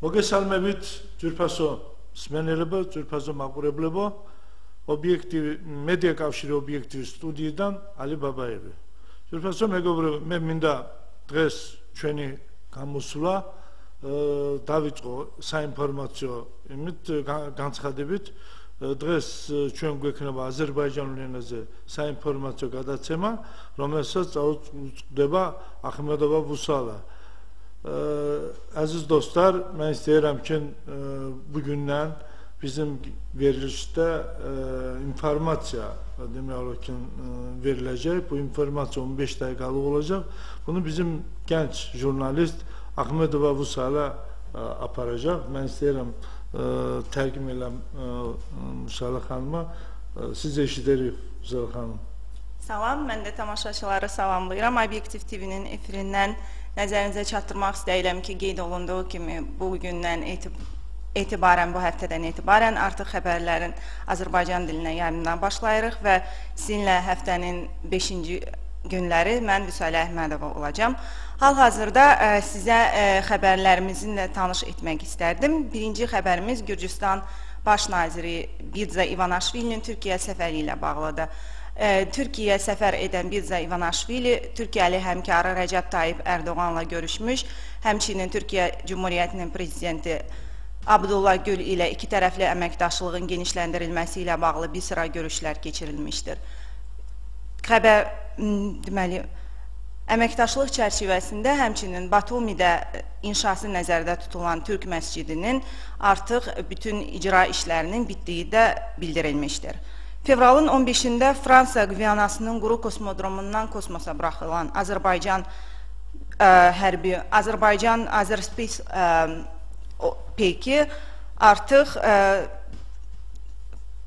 მოგესალმებით ძვირფასო მსმენელებო, ძვირფასო მაყურებლებო, მედია კავშირი ობიექტივის სტუდიიდან ალი ბაბაევი. ძვირფასო მეგობრებო, მე მინდა დღეს ჩვენი გამოსვლა დავიწყო საინფორმაციო განცხადებით. დღეს ჩვენ გვექნება აზერბაიჯანულ ენაზე საინფორმაციო გადაცემა, რომელსაც წაუწყდება ახმედობა Vusala. Aziz dostlar, ben isterim ki bugünden bizim verilişte informasiya verilecek. Bu informasiya 15 dakikalık olacak. Bunu bizim genç jurnalist Ahmedova Vusala aparacak. Ben isterim terkim eylem Vusala Hanım'a. Siz eşiderik Vusala Hanım. Salam, mən də tamaşaçıları salamlayıram. Obyektiv TV-nin efirindən nəzərinizə çatdırmaq istəyirəm ki, qeyd olunduğu kimi bu gündən etibarən, bu həftədən etibarən artıq xəbərlərin Azərbaycan dilinə yayımına başlayırıq və sizinlə həftənin 5-ci günləri mən Vüsalə Əhmədova olacam. Hal-hazırda sizə xəbərlərimizlə tanış etmək istərdim. Birinci xəbərimiz Gürcüstan Baş naziri Birza İvanashvilinin Türkiyə səfəri ilə bağlıdır. Türkiyə səfər edən Birza İvanashvili, Türkiyəli həmkarı Rəcəb Tayyip Ərdoğanla görüşmüş, həmçinin Türkiyə Cumhuriyyətinin prezidenti Abdullah Gül ilə iki tərəfli əməkdaşlığın genişləndirilməsi ilə bağlı bir sıra görüşlər keçirilmişdir. Xəbər, deməli, əməkdaşlıq çərçivəsində həmçinin Batumidə inşası nəzərdə tutulan Türk məscidinin artıq bütün icra işlərinin bitdiyi də bildirilmişdir. Fevralın 15-də Fransa Qviyanasının Quru kosmodromundan kosmosa buraxılan Azərbaycan Azerspace peyki artıq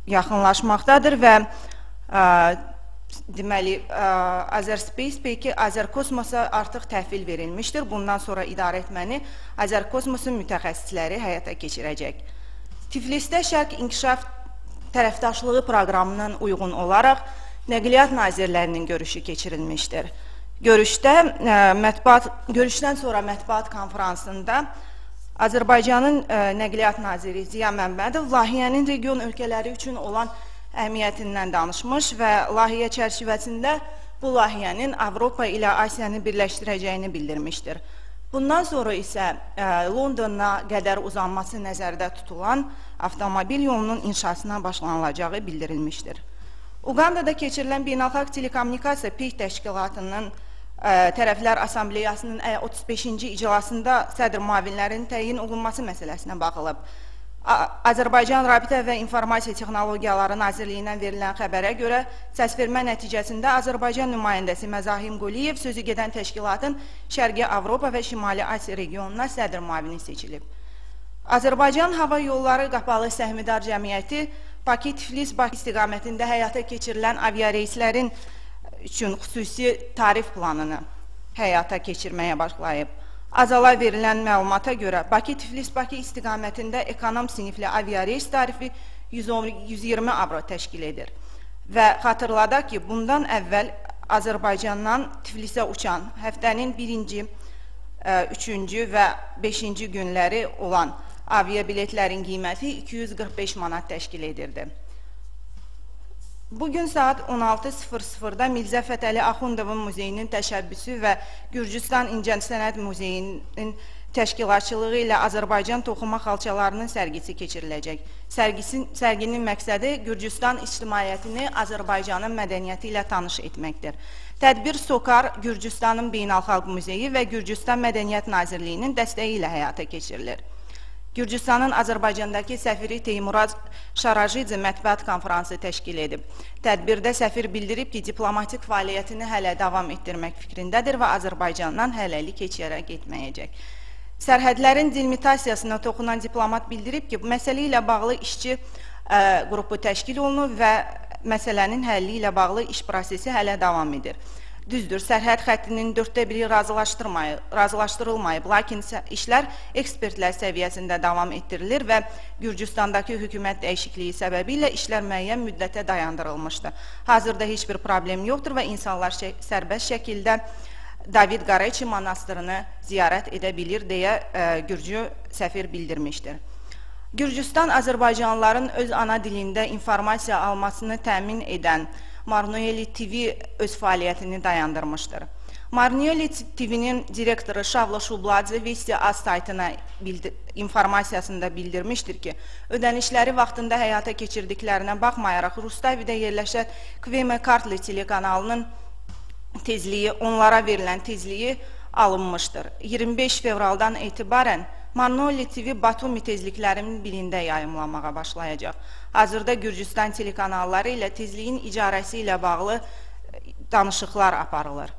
yaxınlaşmaqdadır və deməli, Azerspace peyki Azərkosmosa artıq təhvil verilmişdir. Bundan sonra idarə etməni Azərkosmosun mütəxəssisləri həyata keçirəcək. Tiflisdə Şərq İnkişaf tərəfdaşlığı proqramından uyğun olaraq Nəqliyyat Nazirlərinin görüşü keçirilmişdir. Görüşdən sonra mətbuat konferansında Azərbaycanın Nəqliyyat Naziri Ziya Məmmədov layihənin region ölkələri üçün olan əhəmiyyətindən danışmış və layihə çərçivəsində bu layihənin Avropa ilə Asiyanı birləşdirəcəyini bildirmişdir. Bundan sonra isə Londona qədər uzanması nəzərdə tutulan avtomobil yolunun inşasına başlanılacağı bildirilmişdir. Uqandada keçirilən Beynəlxalq Telekommunikasiya Peyk Təşkilatının Tərəflər Assambleyasının 35-ci iclasında sədr müavinlərinin təyin olunması məsələsinə baxılıb. Azərbaycan Rabitə və İnformasiya Texnologiyaları Nazirliyindən verilən xəbərə görə səsvermə nəticəsində Azərbaycan nümayəndəsi Məzahim Quliyev sözü gedən təşkilatın Şərqi Avropa və Şimali Asiya regionuna sədr müavini seçilib. Azərbaycan Hava Yolları Qapalı Səhmdar Cəmiyyəti Bakı-Tiflis-Bakı istiqamətində həyata keçirilən aviareyslərin üçün xüsusi tarif planını həyata keçirməyə başlayıb. Azala verilən məlumata görə Bakı-Tiflis-Bakı istiqamətində ekonom sinifli aviareys tarifi 120 avro təşkil edir. Və xatırladaq ki, bundan əvvəl Azərbaycandan Tiflisə uçan həftənin 1-ci, 3-cü və 5-ci günləri olan aviabiletlərin qiyməti 245 manat təşkil edirdi. Bugün saat 16:00-da Mirzə Fətəli Axundovun muzeyinin təşəbbüsü və Gürcüstan İncəsənət Muzeyinin təşkilatçılığı ilə Azərbaycan toxuma xalçalarının sərgisi keçiriləcək. Sərginin məqsədi Gürcüstan ictimaiyyətini Azərbaycanın mədəniyyəti ilə tanış etməkdir. Tədbir SOCAR, Gürcüstanın Beynəlxalq Muzeyi və Gürcüstan Mədəniyyət Nazirliyinin dəstəyi ilə həyata keçirilir. Gürcüstanın Azərbaycandakı səfiri Teymurad Şarajidze mətbuat konferansı təşkil edib. Tədbirdə səfir bildirib ki, diplomatik fəaliyyətini hələ davam etdirmək fikrindədir və Azərbaycandan hələlik heç yerə getməyəcək. Sərhədlərin delimitasiyasına toxunan diplomat bildirib ki, bu məsələ ilə bağlı işçi qrupu təşkil olunub və məsələnin həlli ilə bağlı iş prosesi hələ davam edir. Düzdür, sərhəd xəttinin 1/4 razılaşdırılmayıb, lakin işlər ekspertlər səviyyəsində davam etdirilir və Gürcüstandakı hökumət dəyişikliyi səbəbilə işlər müəyyən müddətə dayandırılmışdır. Hazırda heç bir problem yoxdur və insanlar sərbəst şəkildə David Qareçi monastırını ziyarət edə bilir deyə Gürcü səfir bildirmişdir. Gürcüstan Azərbaycanlıların öz ana dilində informasiya almasını təmin edən Marnoeli TV öz fəaliyyətini dayandırmışdır. Marnoeli TV'nin direktoru Şavlo Şubladze Vesti Az saytına informasiyasında bildirmişdir ki, ödənişləri vaxtında həyata keçirdiklərinə baxmayaraq Rustavidə yerləşən Kveme Kartli telekanalının tezliyi, onlara verilən tezliyi alınmışdır. 25 fevraldan etibarən Marnoeli TV Batumi tezliklərinin birində yayımlanmağa başlayacaq. Hazırda Gürcüstan telekanalları ilə tezliyin icarəsi ilə bağlı danışıqlar aparılır.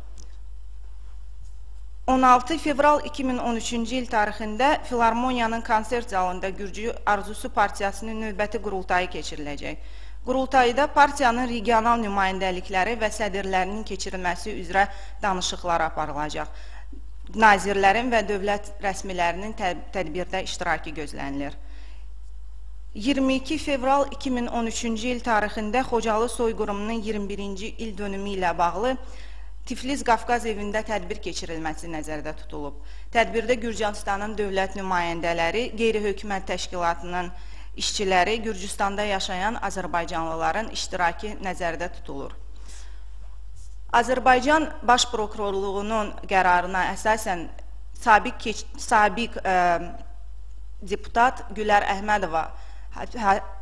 16 fevral 2013-cü il tarixində Filarmoniyanın konsert zalında Gürcü Arzusu Partiyasının növbəti qurultayı keçiriləcək. Qurultayda partiyanın regional nümayəndəlikləri və sədirlərinin keçirilməsi üzrə danışıqlar aparılacaq. Nazirlərin və dövlət rəsmilərinin tədbirdə iştirakı gözlənilir. 22 fevral 2013-cü il tarixində Xocalı soyqırımının 21-ci il dönümü ilə bağlı Tiflis Qafqaz evində tədbir keçirilməsi nəzərdə tutulub. Tədbirdə Gürcüstanın dövlət nümayəndələri, qeyri-hökumət təşkilatının işçiləri, Gürcüstanda yaşayan Azərbaycanlıların iştirakı nəzərdə tutulur. Azərbaycan Baş Prokurorluğunun qərarına əsasən sabiq deputat Gülər Əhmədova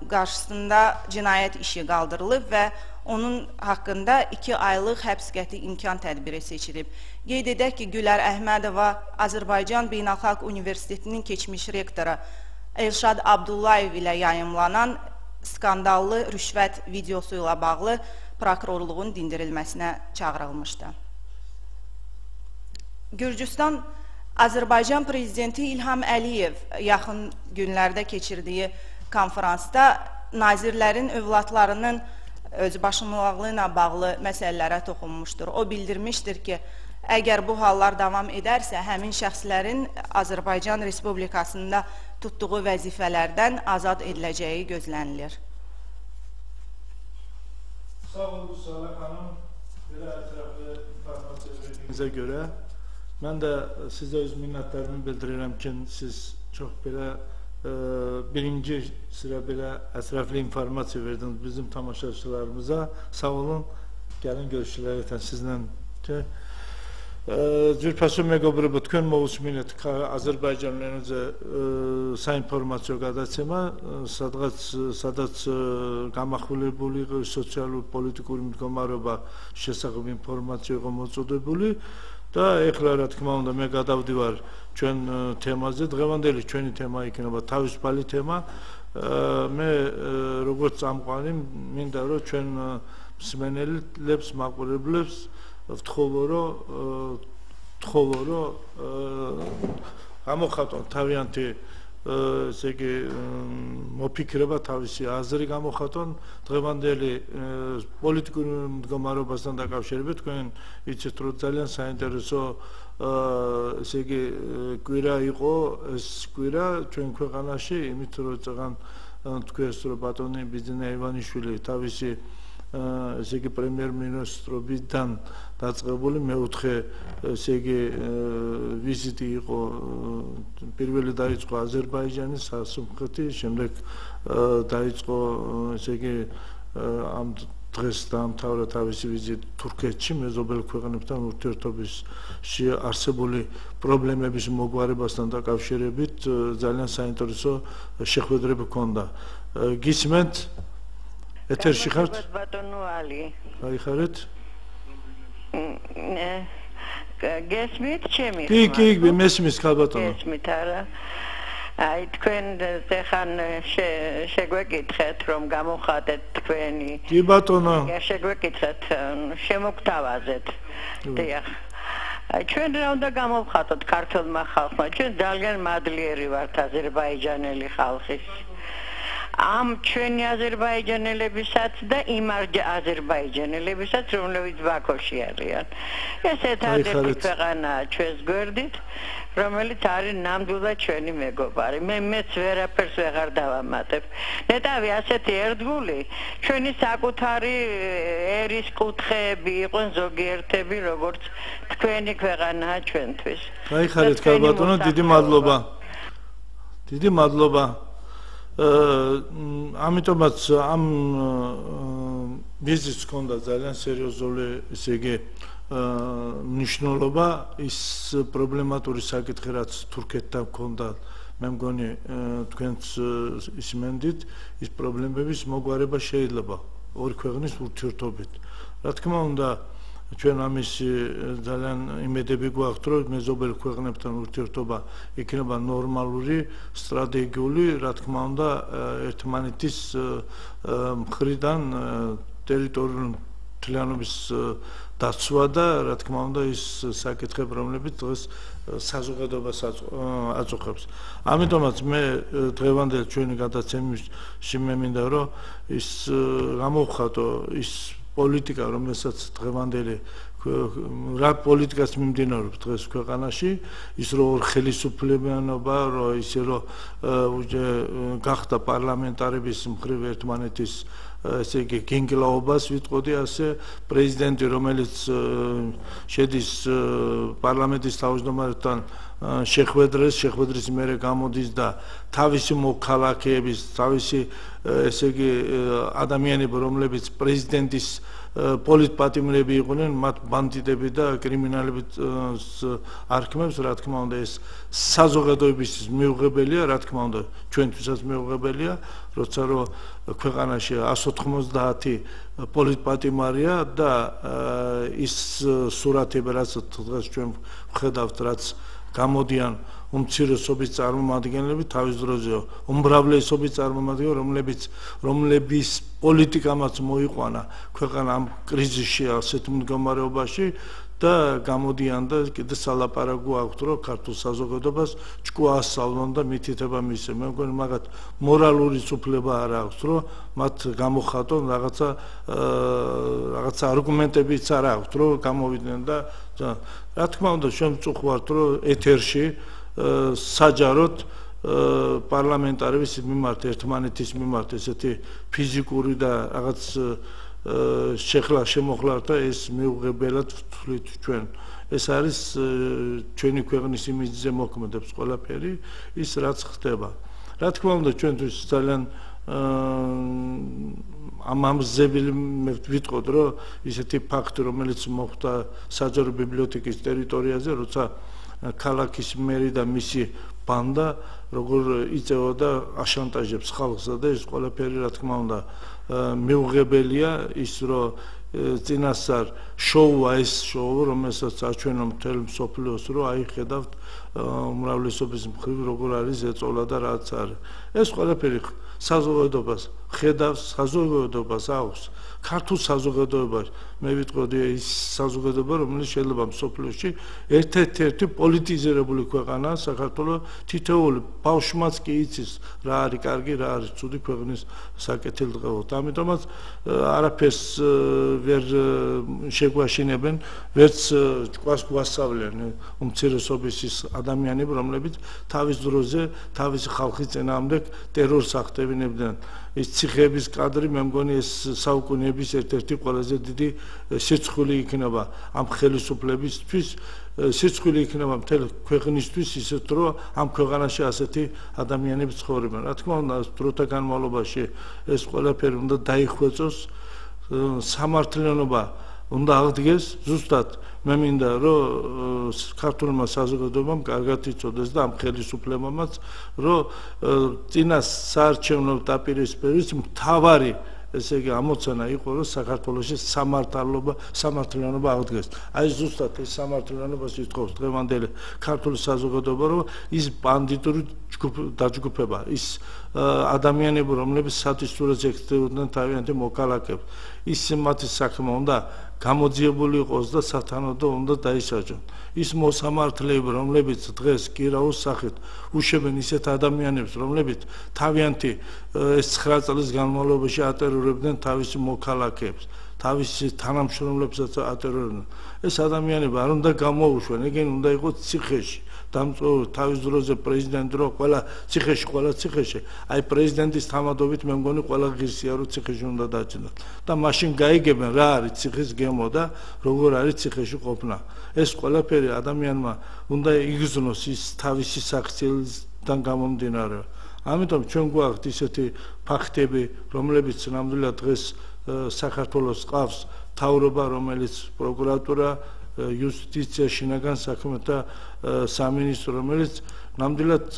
qarşısında cinayət işi qaldırılıb və onun haqqında 2 aylıq həbs qəti imkan tədbiri seçilib. Qeyd edək ki, Gülər Əhmədova Azərbaycan Beynəlxalq Universitetinin keçmiş rektoru Elşad Abdullayev ilə yayımlanan skandallı rüşvət videosu ilə bağlı prokurorluğun dindirilməsinə çağırılmışdı. Gürcüstan Azərbaycan Prezidenti İlham Əliyev yaxın günlərdə keçirdiyi konferansda nazirlərin övladlarının özbaşınalığı ilə bağlı məsələlərə toxunmuşdur. O bildirmişdir ki, əgər bu hallar davam edərsə, həmin şəxslərin Azərbaycan Respublikasında tutduğu vəzifələrdən azad ediləcəyi gözlənilir. Sağ olun, Salih xanım, belə ətraflı informasiya verdiyinizə görə mən də sizə öz minnətlərimi bildirirəm ki, siz çox belə birinci sıra belə ətraflı informasiya verdiniz bizim tamaşaçılarımıza. Sağ olun, gəlin görüşlər etən sizlə. Ձյուրպասում մեգոբրը բտքեն մողուսմինետ Azərbaycanlarınca საინფორმაციო გადაცემა სადაც გამახვილებული იყო სოციალურ-პოლიტიკური მდგომარეობა შესახებ ინფორმაცია იყო მოწოდებული და ეხლა რა თქმა უნდა მე გადავდივარ ჩვენ თემაზე. დღევანდელი ჩვენი თემა იქნება თავისუფალი თემა. მე როგორც წამყვანი მინდა რომ ჩვენ მსმენელებს მაყურებლებს ვთხოვო რომ გამოხატონ თავიანთი ესე იგი მოფიქრება, თავისი აზრი გამოხატონ დღევანდელი პოლიტიკური მდგომარეობასთან დაკავშირებით. თქვენ იცით რომ ძალიან საინტერესო ესე იგი კვირა იყო ეს კვირა ჩვენ ქვეყანაში, იმით რომ წაღან თქვენს რომ ბატონი ბიძინა ივანიშვილი თავისი ესე იგი პრემიერ-მინისტრობიდან დაწყებული მეოთხე ესე იგი ვიზიტი იყო. პირველი დაიწყო აზერბაიჯანის სასუნთქეთი, შემდეგ დაიწყო ესე იგი ამ დღეს დაამთავრა თავისი ვიზიტი თურქეთში, მეზობელ ქვეყნებთან ურთიერთობაში არსებული პრობლემების მოგვარებასთან დაკავშირებით ძალიან საინტერესო შეხვედრები ჰქონდა. გისმენთ? ეთერში ხართ? ბატონო ალი. გაიხარეთ? გესმით ჩემი? კი, მესმის ხალბატონო. გესმით არა. აი თქვენ ხან შეგვეკითხეთ რომ გამოხატეთ თქვენი. კი ბატონო. შეგვეკითხეთ შემოგთავაზეთ. დიახ. ჩვენ რა უნდა გამოვხატოთ ქართულმა ხალხმა? ჩვენ ძალიან მადლიერი ვართ აზერბაიჯანელი ხალხის. ამ ჩვენი აზერბაიჯანელებისაც და იმ აზერბაიჯანელებისაც, რომლებიც ბაქოში არიან. ეს ერთადერთი ქვეყანაა ჩვენს გვერდით, რომელიც არის ნამდვილად ჩვენი მეგობარი. მეც ვერაფერს ვეღარ დავამატებ. ნეტავი ასეთი ერთგული, ჩვენი საკუთარი ერის კუთხეები იყვნენ ზოგიერთები, როგორც თქვენი ქვეყანაა ჩვენთვის. გაიხარეთ ქალბატონო, დიდი მადლობა. დიდი მადლობა. ამიტომაც ამ ვიზიტს ჰქონდა ძალიან სერიოზული, ისე იგი მნიშვნელობა, ის პრობლემატური საკითხი, რაც თურქეთთან ჰქონდა, მე მგონი თქვენც ისმენდით, ის პრობლემების მოგვარება შეიძლება ორი ქვეყნის ურთიერთობით. რა თქმა უნდა, ჩვენ ამის ძალიან იმედები გვაქვს, რომ მეზობელ ქვეყნებთან ურთიერთობა იქნება ნორმალური, სტრატეგიული, რა თქმა უნდა, ერთმანეთის მხრიდან ტერიტორიული მთლიანობის დაცვა და რა თქმა უნდა ის საკითხები, რომლებიც დღეს საზოგადოებას აწუხებს. ამიტომაც მე დღევანდელ ჩვენი გადაცემაში მე მინდა რომ ის გამოვხატო ის პოლიტიკა, რომელსაც დღევანდელი რა პოლიტიკას მიმდინარეობს დღეს ქვეყანაში, ის რომ ხელისუფლებიანობა, რომ ისე რომ გახდა პარლამენტარების მხრივ ერთმანეთის ესე იგი გინგლაობას ვიტყოდი ასე, პრეზიდენტი რომელიც შედის პარლამენტის თავმჯდომარეთან შეხვედრის მერე გამოდის და თავისი მოქალაქეების, თავისი ესე იგი ადამიანები, რომლებიც პრეზიდენტის პოლიტპატიმრები იყვნენ, მათ ბანდიტები და კრიმინალები არქმევს, რა თქმა უნდა ეს საზოგადოებისთვის მიუღებელია, რა თქმა უნდა ჩვენთვისაც მიუღებელია, როცა რომ ქვეყანაში 190 პოლიტპატიმარია და ის სურათები, რაც დღეს ჩვენ ვხედავთ, რაც გამოდიან უმცირესობის წარმომადგენლები თავის დროზე უმრავლესობის წარმომადგენლები, რომლების პოლიტიკამაც მოიყვანა ქვეყანა ამ კრიზისში, ასეთ მდგომარეობაში და გამოდიან და კიდე სალაპარაკო აქვთ, რომ ქართულ საზოგადოებას ჭკუა ასწავლონ და მითითება მისცემ. მე მგონი მაგათ მორალური უფლება არ აქვს, რომ მათ გამოხატონ რაღაცა არგუმენტებიც არ აქვს, რომ გამოვიდნენ და რა თქმა უნდა ჩვენ ვწუხართ, რომ ეთერში საჯაროდ პარლამენტარების მიმართ ერთმანეთის მიმართ ესეთი ფიზიკური და რაღაც შემოხლართა ეს მიუღებელად ვთვლით ჩვენ. ეს არის ჩვენი ქვეყნის იმიჯზე მოქმედებს ყველაფერი, ის რაც ხდება. რა თქმა უნდა ჩვენთვის ძალიან ამამზებელი ვიტყოდ, რომ ისეთი ფაქტი, რომელიც მოხდა საჯარო ბიბლიოთეკის ტერიტორიაზე, როცა ქალაქის მერი და მისი ბანდა როგორ იწევდა აშანტაჟებს ხალხსა და ეს ყველაფერი რა თქმა უნდა მიუღებელია, ის რომ წინასწარ შოუა ეს შოუ, რომელსაც აჩვენო მთელ მსოფლიოს, რომ აი ხედავთ უმრავლესობის მხრივ როგორ არის ეწოლა და რაც არის. ეს ყველაფერი საზოგადოებას ხედავს, საზოგადოებას აქვს. ქართულ საზოგადოებას მე ვიტყოდი ის საზოგადოება, რომელიც შეიძლება მსოფლიოში ერთ-ერთი პოლიტიზირებული ქვეყანაა საქართველოს, თითოეული ბავშვმაც კი იცის რა არის კარგი, რა არის ცუდი ქვეყნის საკეთილდღეოდ. ამიტომაც არაფერს ვერ შეგვაშინებენ, ვერც ჭკუას გვასწავლენ უმცირესობის ის ადამიანები, რომლებიც თავის დროზე თავისი ხალხის წინააღმდეგ ტერორს ახდენებდნენ. ეს ციხეების კადრი მე მგონი ეს საუკუნეების ერთ-ერთი ყველაზე დიდი სიცხული იქნება ამ ხელისუფლებისთვის, სიცხული იქნება მთელ ქვეყნისთვის, ისეთ რომ ამ ქვეყანაში ასეთი ადამიანები ცხოვრობენ. რა თქმა უნდა, დროთა განმავლობაში ეს ყველაფერი უნდა დაიხვეწოს, სამართლიანობა უნდა აღდგეს, ზუსტად მე მინდა რომ ქართულმა საზოგადოებამ კარგად იცოდეს და ამ ხელისუფლებამაც რომ წინა საარჩევნო დაპირისპირების მთავარი ესე იგი ამოცანა იყო რომ საქართველოში სამართლიანობა აღდგეს. აი ზუსტად ეს სამართლიანობას ითხოვს დღევანდელი ქართული საზოგადოება, რომ ის ბანდიტური დაჯგუფება ის ადამიანები რომლებიც სატვირთულს ეკეთებოდნენ თავიანთი მოქალაქეებს ის მათი საქმე უნდა გამოძიებული იყოს და სათანადო უნდა დაისაჯონ ის მოსამართლეები რომლებიც დღეს კირაოს სახით უშვებენ ისეთ ადამიანებს რომლებიც თავიანთი ეს 9 წლის განმავლობაში ატერორებდნენ თავისი მოქალაქეებს თავისი თანამშრომლებსაც ატერორებდნენ ეს ადამიანები არ უნდა გამოუშვენ ეგენ უნდა იყოს ციხეში დამწუხრებით თავის დროზე პრეზიდენტი რო ყველა ციხეში აი პრეზიდენტის თამადობით მე მგონი ყველა ღირსია რომ ციხეში უნდა დაჭინოთ და მაშინ გაიგებენ რა არის ციხის გემო და როგორ არის ციხეში ყოფნა ეს ყველაფერი ადამიანმა უნდა იგრძნოს ის თავისი საქციელიდან გამომდინარე ამიტომ ჩვენ გვაქვს ისეთი ფაქტები რომლებიც ნამდვილად დღეს საქართველოს ყავს თავრობა რომელიც პროკურატურა იუსტიცია შინაგან საქმეთა სამინისტრო რომელიც ნამდვილად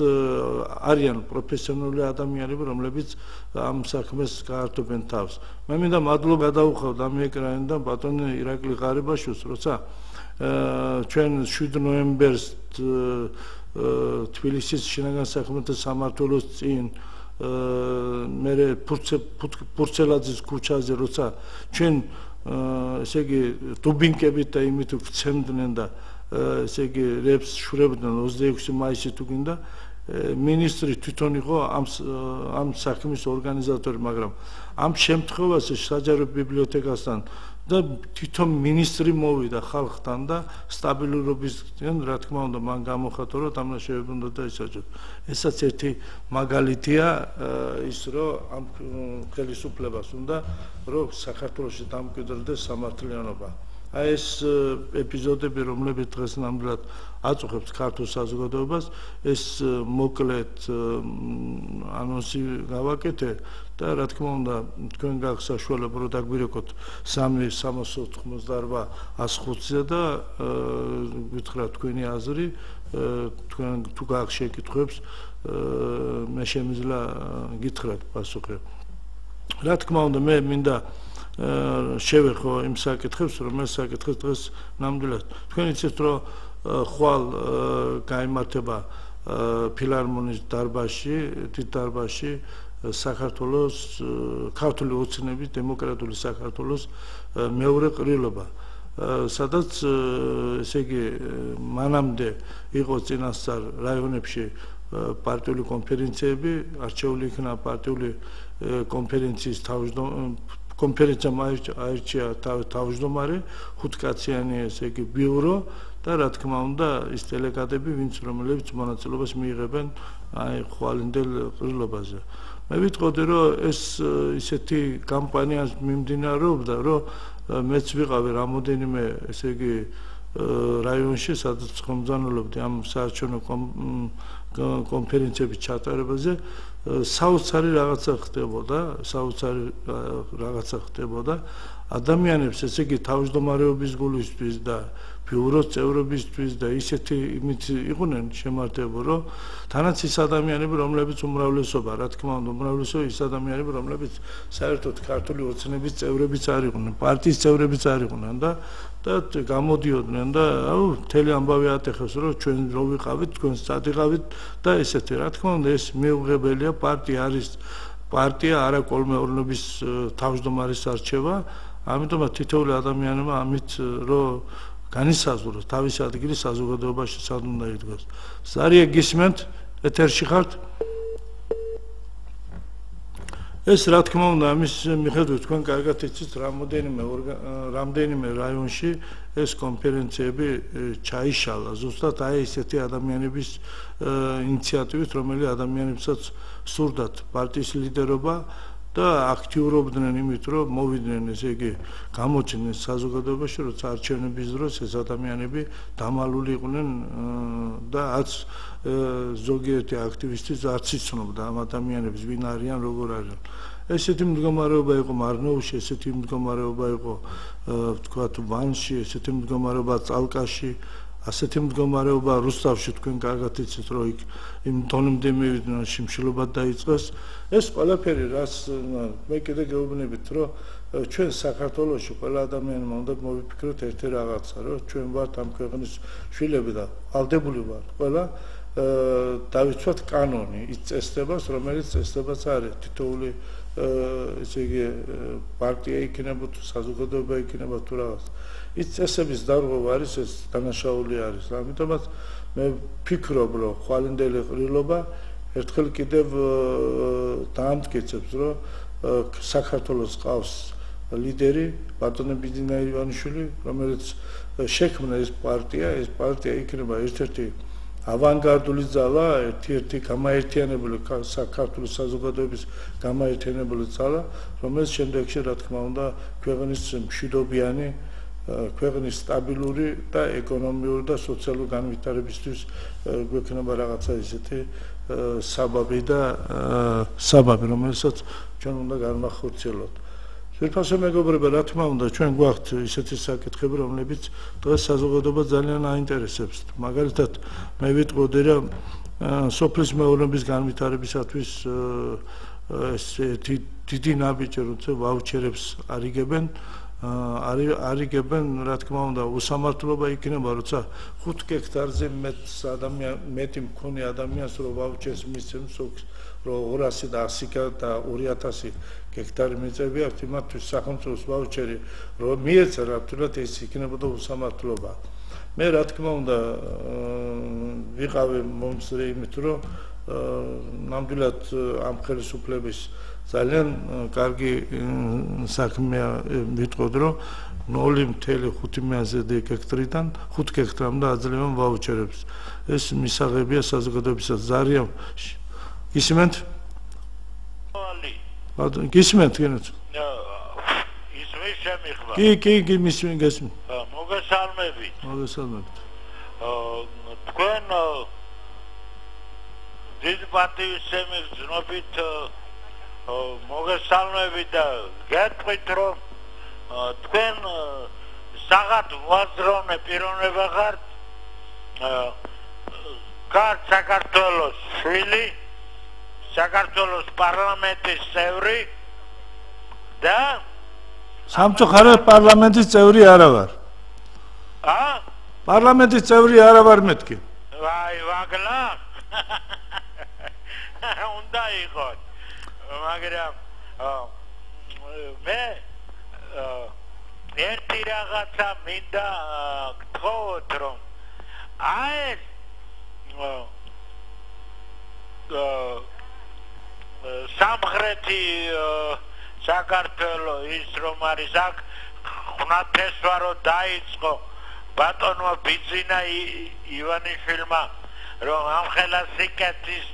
არიან პროფესიონალი ადამიანები რომლებიც ამ საქმეს გაართობენ თავს მე მინდა მადლობა გადაუხავთ ამ ეკრანიდან ბატონ ირაკლი ღარიბაშვილს როცა ჩვენ 7 ნოემბერს თბილისის შინაგან საქმეთა სამმართველოს წინ მე ფურცელაძის ქუჩაზე როცა ჩვენ ესე იგი დუბინკებით და იმით ვცემდნენ და ესე იგი რებს შურებდნენ 26 მაისში თუ გინდა მინისტრი თვითონ იყო ამ საქმის ორგანიზატორი მაგრამ ამ შემთხვევაში საჯარო ბიბლიოთეკასთან და თვითონ მინისტრი მოვიდა ხალხთან და სტაბილურობისგან რა თქმა უნდა მან გამოხატა რომ დამნაშავეები უნდა დაისაჯოთ ესაც ერთი მაგალითია ის რომ ამ ხელისუფლებას უნდა რომ საქართველოში დამკვიდრდეს სამართლიანობა აი ეს ეპიზოდები რომლებიც დღეს ნამდვილად აწუხებს ქართულ საზოგადოებას ეს მოკლედ ანონსი გავაკეთე და რა თქმა უნდა თქვენ გაქვს საშუალება რომ დაგვირეკოთ 3-388-105-ზე და გითხრათ თქვენი აზრი თქვენ თუ გაქვს შეკითხვებს მე შემიძლია გითხრათ პასუხი რა თქმა უნდა მე მინდა შევეხო იმ საკითხებს რომელიც საკითხებს დღეს ნამდვილად თქვენ იცით რომ ხვალ გაიმართება ფილარმონიის დარბაზში დიდ დარბაზში საქართველოს ქართული ოცნების დემოკრატიული საქართველოს მეორე ყრილობა სადაც ესე იგი მანამდე იყო წინასწარ რაიონებში პარტიული კონფერენციები არჩეული იქნა პარტიული კონფერენციის კონფერენციამ აირჩია თავმჯდომარე 5 კაციანი ესე იგი ბიურო და რა თქმა უნდა ის დელეგატები ვინც რომლებიც მონაწილეობას მიიღებენ აი ხვალინდელ ყრილობაზე მე ვიტყოდი რომ ეს ისეთი კამპანია მიმდინარეობდა რომ მეც ვიყავი რამოდენიმე ესე იგი რაიონში სადაც ხომძანულობდი ამ საარჩევნო კონფერენციების ჩატარებაზე საოცარი რაღაცა ხდებოდა ადამიანებს ესე იგი თავმჯდომარეობის გულისთვის და ბიუროს წევრებისთვის და ისეთი იმით იყვნენ შემართებო რომ თანაც ის ადამიანები რომლებიც უმრავლესობა რა თქმა უნდა უმრავლესობა ის ადამიანები რომლებიც საერთოდ ქართული ოცნების წევრებიც არ იყვნენ პარტიის წევრებიც არ იყვნენ და გამოდიოდნენ და აუ მთელი ამბავი ატეხეს რომ ჩვენ რო ვიყავით თქვენ სადიღავით და ესეთი რა თქმა უნდა ეს მიუღებელია პარტია არა კოლმეურნეობის თავმჯდომარის არჩევა ამიტომაც თითოეული ადამიანმა ამით რომ განისაზღვროს თავისი ადგილი საზოგადოებაში სად უნდა იდგოს. ზარია გისმენთ ეთერში ხართ? ეს რა თქმა უნდა ამის მიხედვით თქვენ კარგად იცით რამდენიმე რაიონში ეს კონფერენციები ჩაიშალა ზუსტად აი ესეთი ადამიანების ინიციატივით რომელი ადამიანებსაც სურდათ პარტიის ლიდერობა და აქტიურობდნენ იმით რომ მოვიდნენ ესე იგი გამოჩნდნენ საზოგადოებაში როცა არჩევნების დროს ეს ადამიანები დამალული იყვნენ და არც ზოგიერთი აქტივისტი არც იცნობდა ამ ადამიანებს ვინ არიან როგორ არიან ესეთი მდგომარეობა იყო მარნოულში ესეთი მდგომარეობა იყო თქვათ ვანში ესეთი მდგომარეობა წალკაში ასეთი მდგომარეობა რუსთავში თქვენ კარგად იცით რომ იქ იმ დონემდე მივიდნენ შიმშილობა დაიწყეს ეს ყველაფერი რაც მე კიდე გეუბნებით რომ ჩვენ საქართველოში ყველა ადამიანმა უნდა მოვიფიქროთ ერთი რაღაცა რომ ჩვენ ვართ ამ ქვეყნის შვილები და ვალდებული ვართ ყველა დავიცვათ კანონი ის წესდებას, რომელიც წესდებას არის თითოეული ესე იგი პარტია იქნება თუ საზოგადოება იქნება თუ რაღაც. ის წესების დარღვევა არის ეს დანაშაული არის. ამიტომაც მე ვფიქრობ, რომ ხვალინდელი ყრილობა ერთხელ კიდევ დაამტკიცებს, რომ საქართველოს ყავს ლიდერი ბატონი ბიძინა ივანიშვილი, რომელიც შექმნა ეს პარტია იქნება ერთ-ერთი ავანგარდული ძალა, ერთ-ერთი გამაერთიანებული საქართველოს საზოგადოების გამაერთიანებული ძალა, რომელიც შემდეგში რა თქმა უნდა ქვეყნის მშვიდობიანი, ქვეყნის სტაბილური და ეკონომიური და სოციალური განვითარებისთვის გვექნება რაღაცა ისეთი საბაბი, რომელსაც ჩვენ უნდა განვახორციელოთ. Სირფასე მეგობრებო, რა თქმა უნდა, ჩვენ გვაქვს ისეთი საკითხები, რომლებიც დღეს საზოგადოებას ძალიან აინტერესებს. მაგალითად, მე ვიტყოდი, რომ სოფლის მეურნეობის განვითარებისათვის დიდი ნაბიჯი, როცა ვაუჩერებს არიგებენ, რა თქმა უნდა, უსამართლობა იქნება, როცა 5 ჰექტარზე მეტი მქონე ადამიანს რო ვაუჩერს მისცემს, რომ 200 და 100 და 2000 ჰექტარი მიწები აქვს, იმათთვის სახელმწიფოს ვაუჩერი რომ მიეცა რაბთულად ეს იქნებოდა უსამართლობა. მე რა თქმა უნდა ვიყავი მომწრე იმით, რომ ნამდვილად ამ ხელისუფლების ძალიან კარგი საქმეა ვიტყოდ, რომ 0.5 ჰექტარიდან 5 ჰექტრამდე აძლევენ ვაუჩერებს. ეს მისაღებია საზოგადოებისას ძალიან ისმენთ? გისმენთ გენოთ? ისმის შემიხვა. კი, მისმენ გესმით. მოგესალმებით. მოგესალმებით. თქვენ დიდ პატივის შემიგზნობით მოგესალმებით და გეტყვით, რომ თქვენ საღად ვაზროვნე პიროვნება ხართ კარგ საქართველოს შვილი, საქართველოს პარლამენტის წევრი და სამწუხაროდ პარლამენტის წევრი არა ვარ. პარლამენტის წევრი არა ვარ მეთქი. ვაი, ვაგლა. უნდა იყოთ. მაგრამ მე ერთი რაღაცა მინდა გთხოვოთ, რომ აი სამხრეთი საქართველო ის რომ არის აქ ხნათესვა რომ დაიწყო ბატონმა ბიძინა ივანიშვილმა რომ ამხელა სიკეთის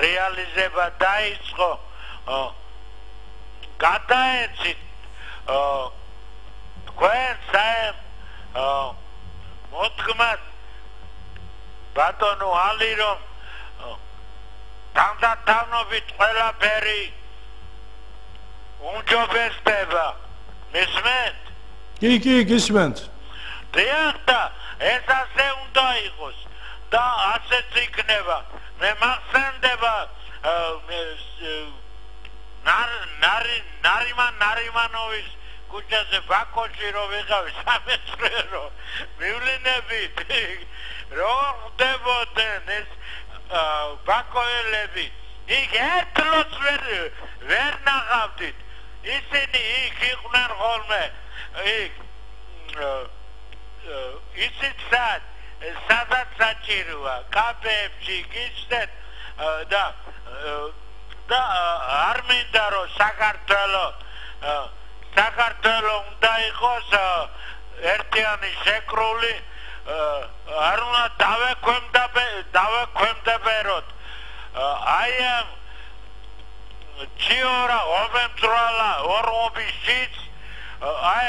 რეალიზება დაიწყო გადაეცით თქვენ საერთოდ მოდგმად ბატონო ალი რომ თანდათანობით ყველაფერი უმჯობესდება მისმენთ? კი, გისმენთ. დიახ და ეს ასე უნდა იყოს და ასეც იქნება. მე მახსენდება ნარიმანოვის ქუჩაზე ბაქოში რომ ვიყავი სამეცნიერო მივლინებით რომ ხდებოდნენ ეს ბაქოელები იქ ერთლოც ვერ ნახავდით ისინი იქ იყვნენ ხოლმე იქ ისიც სადაც საჭიროა კაფეებში გიჩნდეთ და არ მინდა რომ საქართველო უნდა იყოს ერთიანი შეკრული არ უნდა დავექვემდებეროთ აი ამ ჩიორა ომემძრალა ორმობიშიც აი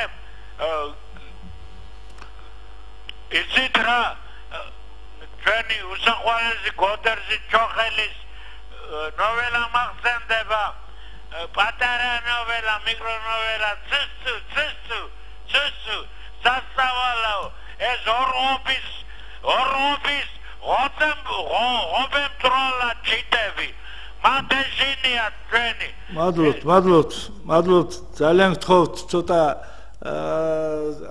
ისიც რა ჩვენი უსახვალესი გოდერძი ჩოხელის ნოველა მახსენდება პატარა ნოველა მიკრონოველა ცუსუ სასავალაო ეს ორმობის ომემძრალა ჩიტები მადეშინია ჩვენი მადლობთ ძალიან გთხოვთ ცოტა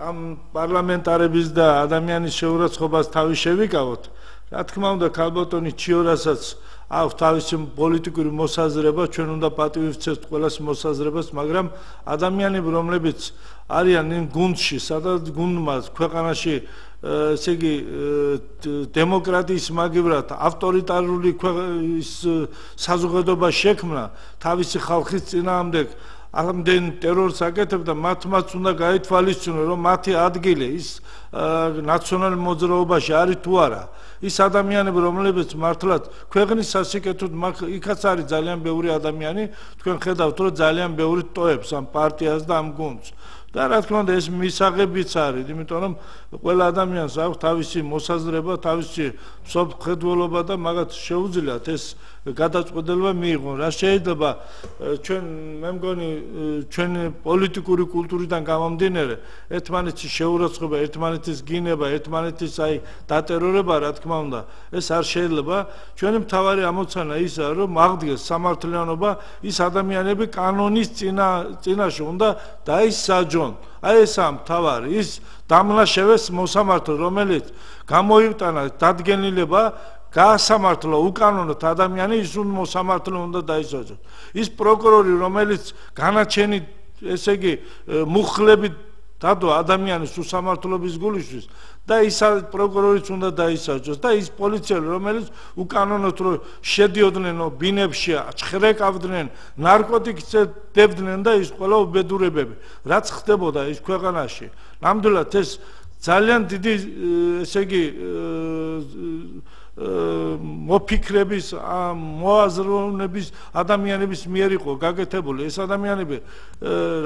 ამ პარლამენტარების და ადამიანის შეურაცხყოფას თავი შევიკავოთ რა თქმა უნდა ქალბატონი ჩიორასაც აქვს თავისი პოლიტიკური მოსაზრება, ჩვენ უნდა პატივივცეთ ყველას მოსაზრებას, მაგრამ ადამიანები, რომლებიც არიან გუნდში, სადაც გუნდმა ქვეყანაში ესე იგი დემოკრატიის მაგივრად ავტორიტარული საზოგადოება შექმნა თავისი ხალხის წინააღმდეგ ამდენ ტერორს აკეთებდა, მათმაც უნდა გაითვალისწინოს, რომ მათი ადგილი ის ნაციონალურ მოძრაობაში არის თუ არა. ის ადამიანები, რომლებიც მართლაც ქვეყნის სასიკეთოდ იქაც არის ძალიან ბევრი ადამიანი, თქვენ ხედავთ, რომ ძალიან ბევრი ტოებს ამ პარტიას და ამ გუნდს. და რა თქმა უნდა ეს მისაღებიც არის, იმიტომ რომ ყველა ადამიანს აქვს თავისი მოსაზრება, თავისი მსოფლმხედველობა და მაგათ შეუძლიათ ეს გადაწყვეტილება მიიღონ. რა შეიძლება ჩვენ მე მგონი ჩვენ პოლიტიკური კულტურიდან გამომდინარე ერთმანეთის შეურაცხყოფა, ერთმანეთის გინება, ერთმანეთის დატერორება, რა თქმა უნდა, ეს არ შეიძლება. ჩვენი მთავარი ამოცანა ისაა, რომ აღდგეს სამართლიანობა, ის ადამიანები კანონის წინაშე უნდა დაისაჯონ. აი ესაა მთავარი, ის დამლაშევეს მოსამართლე, რომელიც გამოიტანა დადგენილება გაასამართლა უკანონოდ ადამიანი, ის მოსამართლე უნდა დაისაჯოს. ის პროკურორი, რომელიც განაჩენით, ესე იგი, მუხლებით დადო ადამიანის უსამართლობის გულისთვის და ის პროკურორიც უნდა დაისაჯოს და ის პოლიციელი, რომელიც უკანონოდ შედიოდნენ ბინებში, ჭხრეკავდნენ, ნარკოტიკს დებდნენ და ის ყველა უბედურებები, რაც ხდებოდა ის ქვეყანაში. ნამდვილად ეს ძალიან დიდი, ესე იგი, მოფიქრების, მოაზროვნების ადამიანების მიერ იყო გაკეთებული. ეს ადამიანები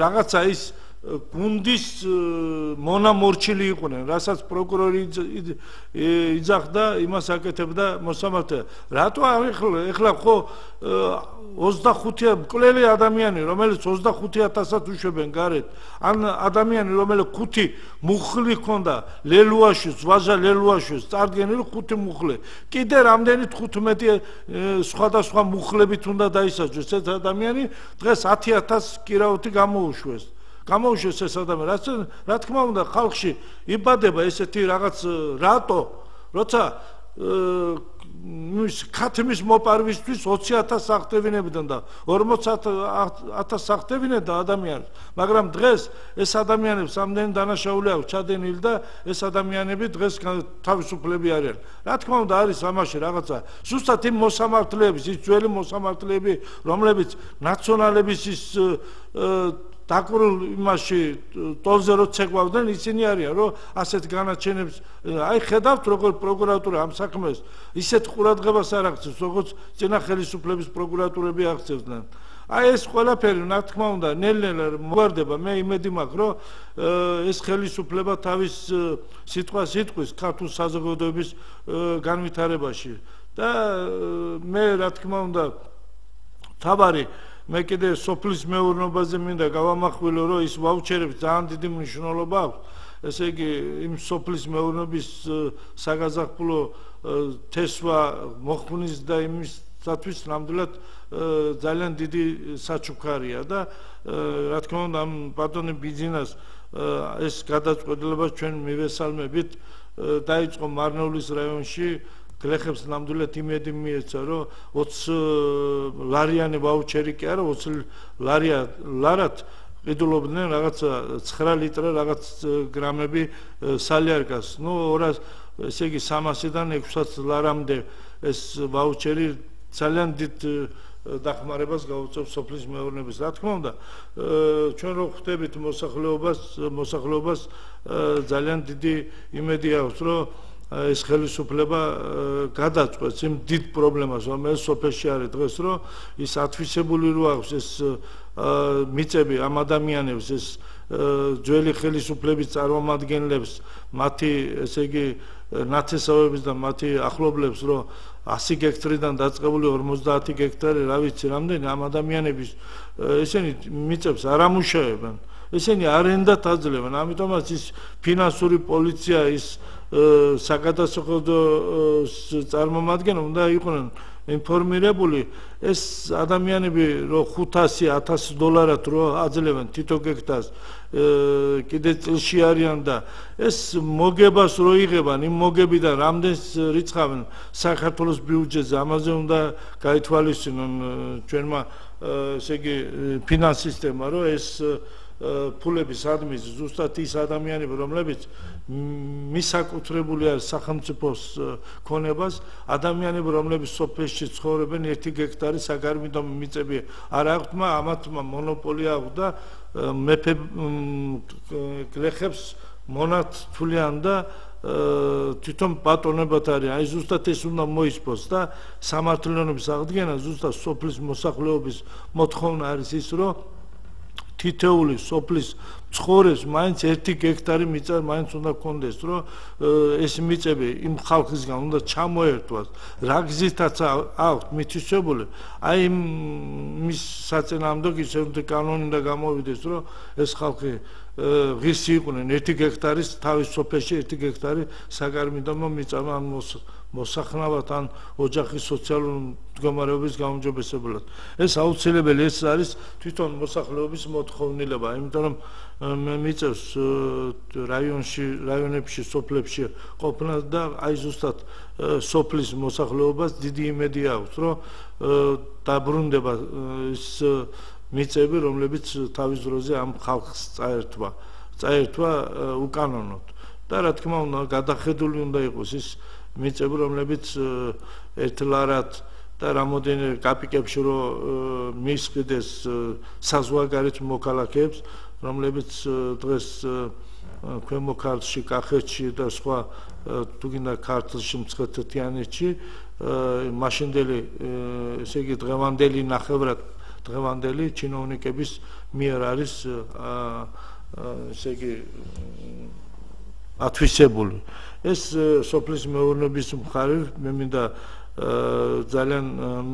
რაღაცა ის გუნდის მონამორჩილი იყვნენ, რასაც პროკურორი იძახდა, იმას აკეთებდა მოსამართლე. რატო ეხლა ხო 25 მკვლელი ადამიანი, რომელიც 25,000-ად უშვებენ გარეთ, ან ადამიანი, რომელიც 5 მუხლი ჰქონდა ლელუაშვილს, ვაჟა ლელუაშვილს, წარდგენილი 5 მუხლი. კიდე რამდენი 15 სხვადასხვა მუხლებით უნდა დაისაჯოს ეს ადამიანი, დღეს 10,000 კირაუთი გამოუშვეს. გამოუშვეს ეს ადამიანი, რა თქმა უნდა, ხალხში იბადება ესეთი რაღაც რატო, როცა ქათმის მოპარვისთვის 20,000 აღტევინებდნენ და 40,000 აღტევინებდა ადამიანებს, მაგრამ დღეს ეს ადამიანებს ამდენი დანაშაული აქვს ჩადენილი და ეს ადამიანები დღეს თავისუფლები არიან. რა თქმა უნდა, არის ამაში რაღაცა. ზუსტად იმ მოსამართლეების, ის ძველი მოსამართლეები, რომლებიც ნაციონალების ის დაკრულ იმაში ტოლზე რო ცეკვავდნენ, ისინი არიან, რომ ასეთ განაჩენებს, აი ხედავთ როგორ პროკურატურა ამ საქმეს ისეთ ყურადღებას არ აქცევს, როგორც წინა ხელისუფლების პროკურატურები აქცევდნენ. აი ეს ყველაფერი, რა თქმა უნდა, ნელ-ნელა მოგვარდება. მე იმედი მაქვს, რომ ეს ხელისუფლება თავის სიტყვას იტყვის ქართულ საზოგადოების განვითარებაში და მე რა თქმა უნდა თავარი მე კიდე სოფლის მეურნეობაზე მინდა გავამახვილო, რომ ის ვაუჩერებს ძალიან დიდი მნიშვნელობა აქვს. ესე იგი, იმ სოფლის მეურნეობის საგაზაფხულო თესვა მოხმნის და იმისათვის ნამდვილად ძალიან დიდი საჩუქარია და რა თქმა უნდა, ამ ბატონი ბიძინას ეს გადაწყვეტილება ჩვენ მივესალმებით. დაიწყო მარნეულის რაიონში გლეხებს ნამდვილად იმედი მიეცა, რომ 20 ლარიანი ვაუჩერი კი არა, 20 ლარად ყიდულობდნენ რაღაც 9 ლიტრა რაღაც გრამები სალიარკას. ნუ 200, ესე იგი 300-დან 600 ლარამდე ეს ვაუჩერი ძალიან დიდ დახმარებას გაუწევს სოფლის მეურნეობის. რა თქმა უნდა, ჩვენ რო ხვდებით მოსახლეობას ძალიან დიდი იმედი აქვს, რომ ეს ხელისუფლება გადაწყვეტს იმ დიდ პრობლემას, რომელიც სოფელში არის დღეს, რომ ის ათვისებული რო აქვს ეს მიწები ამ ადამიანებს, ეს ძველი ხელისუფლების წარმომადგენლებს, მათი ესე იგი ნათესავების და მათი ახლობლებს, რომ 100 გექტრიდან დაწყებული 50 გექტარი, რა ვიცი, რამდენი ამ ადამიანების ესენი მიწებს არ ამუშავებენ. ესენი არენდად აძლევენ, ამიტომაც ის ფინანსური პოლიცია, ის საგადასახადო წარმომადგენლები უნდა იყვნენ ინფორმირებული ეს ადამიანები რო $500,000 რო აძლევენ თითო გექტარს კიდე წელში არიან და ეს მოგებას რო იღებენ იმ მოგებიდან რამდენს რიცხავენ საქართველოს ბიუჯეტზე ამაზე უნდა გაითვალისწინონ ჩვენმა ესე იგი ფინანს სისტემა რომ ეს ფულები სადმის ზუსტად ის ადამიანები რომლებიც მისაკუთრებული არის სახელმწიფოს ქონებას ადამიანები რომლებიც სოფელში ცხოვრობენ 1 გექტარი საგარმიდო მიწები არ აქვთ ამათმა მონოპოლია აქვს და მეფე გლეხებს მონათვლიან და თვითონ ბატონებად არის აი ზუსტად ეს უნდა მოისპოს და სამართლიანობის აღდგენა ზუსტად სოფლის მოსახლეობის მოთხოვნა არის ის რომ თითეული სოფლის ცხოვრებს მაინც 1 გექტარი მიწა მაინც უნდა გქონდეს რომ ეს მიწები იმ ხალხისგან უნდა ჩამოერთვას რა გზითაც აქვთ მითვისებული აი მის საწინააღმდეგო ისეთი კანონი უნდა გამოვიდეს რომ ეს ხალხი ღირსი იყვნენ 1 გექტარის თავის სოფელში 1 გექტარი საგარმიდო მიწა მოსახნავად ან ოჯახის სოციალური მდგომარეობის გაუმჯობესებლად. ეს აუცილებელი ეს არის თვითონ მოსახლეობის მოთხოვნილება, იმიტომ რომ მიწევს რაიონებში, სოფლებში ყოფნა და აი ზუსტად სოფლის მოსახლეობას დიდი იმედი აქვს, რომ დაბრუნდება ის მიწები, რომლებიც თავის დროზე ამ ხალხს წაერთვა უკანონოდ. და რა თქმა უნდა, გადახედული უნდა იყოს ის მიწები, რომლებიც ერთლარად და რამოდენიმე კაპიკებში რო მისყიდეს საზღვარგარეთ მოქალაქეებს, რომლებიც დღეს ქვემო ქართლში, კახეთში და სხვა თუ გინდა ქართლში, მცხეთ-თიანეთში მაშინდელი ესე იგი დღევანდელი ნახევრად დღევანდელი ჩინოვნიკების მიერ არის ესე იგი ათვისებული. ეს სოფლის მეურნეობის მხარე მე მინდა ძალიან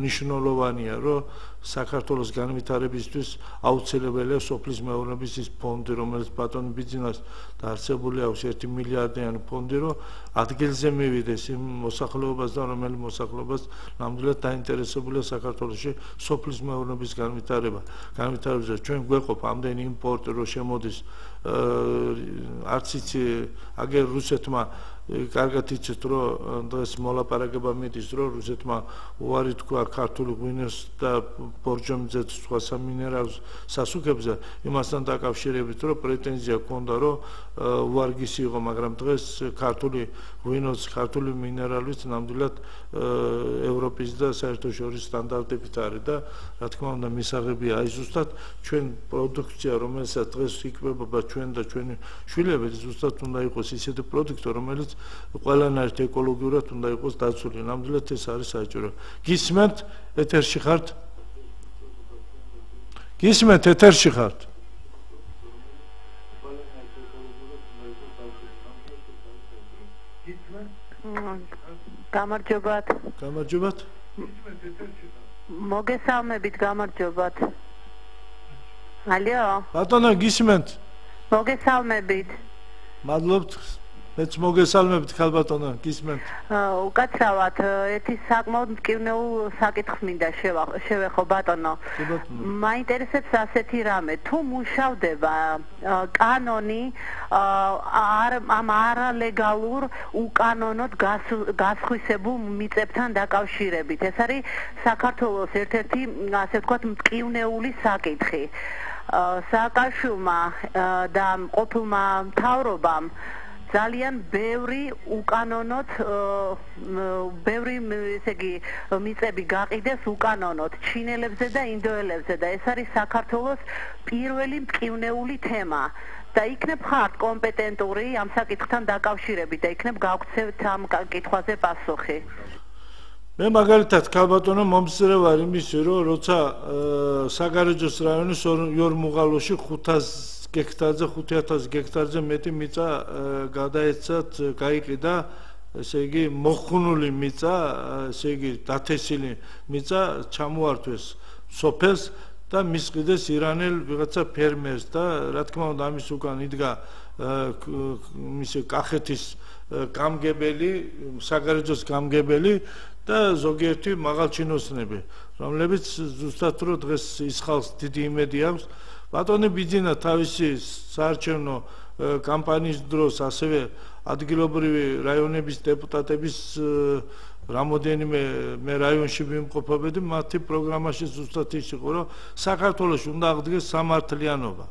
მნიშვნელოვანია, რომ საქართველოს განვითარებისთვის აუცილებელია სოფლის მეურნეობის ის ფონდი, რომელიც ბატონ ბიძინას დაარსებული აქვს 1 მილიარდიანი ფონდი, რომ ადგილზე მივიდეს იმ მოსახლეობას და რომელი მოსახლეობას ნამდვილად დაინტერესებულია საქართველოში სოფლის მეურნეობის განვითარებაზე. ჩვენ გვეყოფ ამდენი იმპორტი რო შემოდის არც იცი აგერ რუსეთმა კარგად იცით რომ დღეს მოლაპარაკება მიდის რომ რუსეთმა უარი თქვა ქართული ღვინოს და ბორჯომზე სხვა სამინერალოს სასუქებზე იმასთან დაკავშირებით რომ პრეტენზია ჰქონდა რომ უარგისი იყო მაგრამ დღეს ქართული ღვინოს ქართული მინერალიც ნამდვილად ევროპის და საერთაშორისო სტანდარტებით არის და რა თქმა უნდა მისაღებია აი ზუსტად ჩვენ პროდუქცია რომელსაც დღეს იკვებება ჩვენ და ჩვენი შვილები ზუსტად უნდა იყოს ისეთი პროდუქტი რომელიც ყველანაირად ეკოლოგიურად უნდა იყოს დაცული ნამდვილად ეს არის საჭირო გისმენთ ეთერში ხართ გისმენთ ეთერში ხართ გამარჯობათ გამარჯობათ მოგესალმებით გამარჯობათ ალო ბატონო გისმენთ მოგესალმებით მადლობთ მეც მოგესალმებით ხალბატონო გისმენთ უკაცრავად ერთი საკმაოდ მტკივნეულ საკითხს მინდა შევეხო ბატონო მაინტერესებს ასეთი რამე თუ მუშავდება კანონი ამ არალეგალურ უკანონოდ გასხვისებულ მიწებთან დაკავშირებით ეს არის საქართველოს ერთ-ერთი ასე ვთქვათ მტკივნეული საკითხი სააკაშვილმა და ყოფილმა მთავრობამ ძალიან ბევრი უკანონოდ ბევრი ესე იგი მიწები გაყიდეს უკანონოდ ჩინელებზე და ინდოელებზე და ეს არის საქართველოს პირველი მტკივნეული თემა და იქნებ ხართ კომპეტენტური ამ საკითხთან დაკავშირებით და იქნებ გავქცევთ ამ კითხვაზე პასუხი მე მაგალითად ქალბატონო მომსწრე ვარ იმისი რომ როცა საგარეჯოს რაიონის იორმუღალოში 500 გექტარზე 5000 გექტარზე მეტი მიწა გადაეცათ გაიყიდა ესე იგი მოხუნული მიწა ესე იგი დათესილი მიწა ჩამოართვეს სოფელს და მისყიდეს ირანელ ვიღაცა ფერმერს და რა თქმა უნდა ამის უკან იდგა მისი კახეთის გამგებელი, საგარეჯოს გამგებელი და ზოგიერთი მაღალჩინოსნები, რომლებიც ზუსტად რო დღეს ის ხალხს დიდი იმედი აქვს. ბატონი ბიძინა თავისი საარჩევნო კამპანიის დროს ასევე ადგილობრივი რაიონების დეპუტატების რამოდენიმე მე რაიონში ვიმყოფებოდი, მათი პროგრამაში ზუსტად ის იყო, რომ საქართველოში უნდა აღდგეს სამართლიანობა.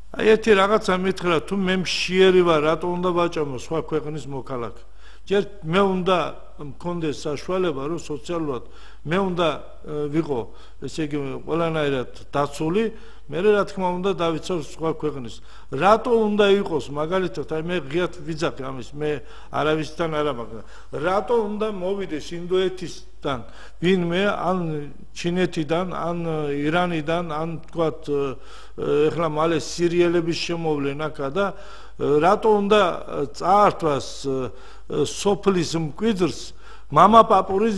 აი ერთი რაღაცა მითხრა, თუ მე მშიერი ვარ, რატო უნდა ვაჭამო სხვა ქვეყნის მოქალაქე? ჯერ მე უნდა მქონდეს საშუალება, რომ სოციალურად მე უნდა ვიყო, ესე იგი, ყველანაირად დაცული, მე რა თქმა უნდა დავიცავ სხვა ქვეყნის. რატო უნდა იყოს, მაგალითად, აი მე ღიად ვიძახი ამის, მე არავისთან არა, მაგრამ რატო უნდა მოვიდეს ინდოეთისთან ვინმე, ან ჩინეთიდან, ან ირანიდან, ან თქვათ ეხლა მალე სირიელების შემოვლენ აქა და რატო უნდა წაართვას სოფლის მკვიდრს მამა პაპურის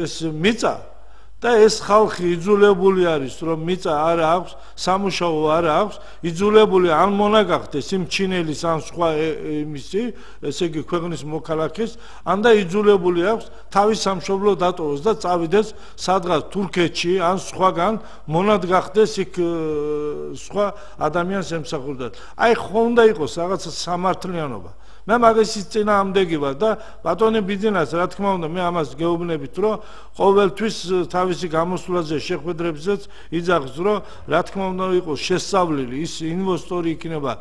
ეს მიწა და ეს ხალხი იძულებული არის, რომ მიწა არ აქვს, სამუშაო არ აქვს, იძულებული ან მონაგახდეს იმ ჩინელის ან სხვა იმისი, ესე იგი ქვეყნის მოქალაქეს, ან და იძულებული აქვს თავის სამშობლო დატოვოს და წავიდეს სადღაც თურქეთში ან სხვაგან მონადგახდეს იქ სხვა ადამიანს ემსახურებათ. აი ხო უნდა იყოს რაღაცა სამართლიანობა. მე მაგის წინააღმდეგი ვარ და ბატონი ბიძინას რა თქმა უნდა მე ამას გეუბნებით, რომ ყოველთვის თავისი გამოსვლაზე შეხვედრებზეც იძახს, რომ რა თქმა უნდა იყოს შესწავლილი ის ინვესტორი იქნება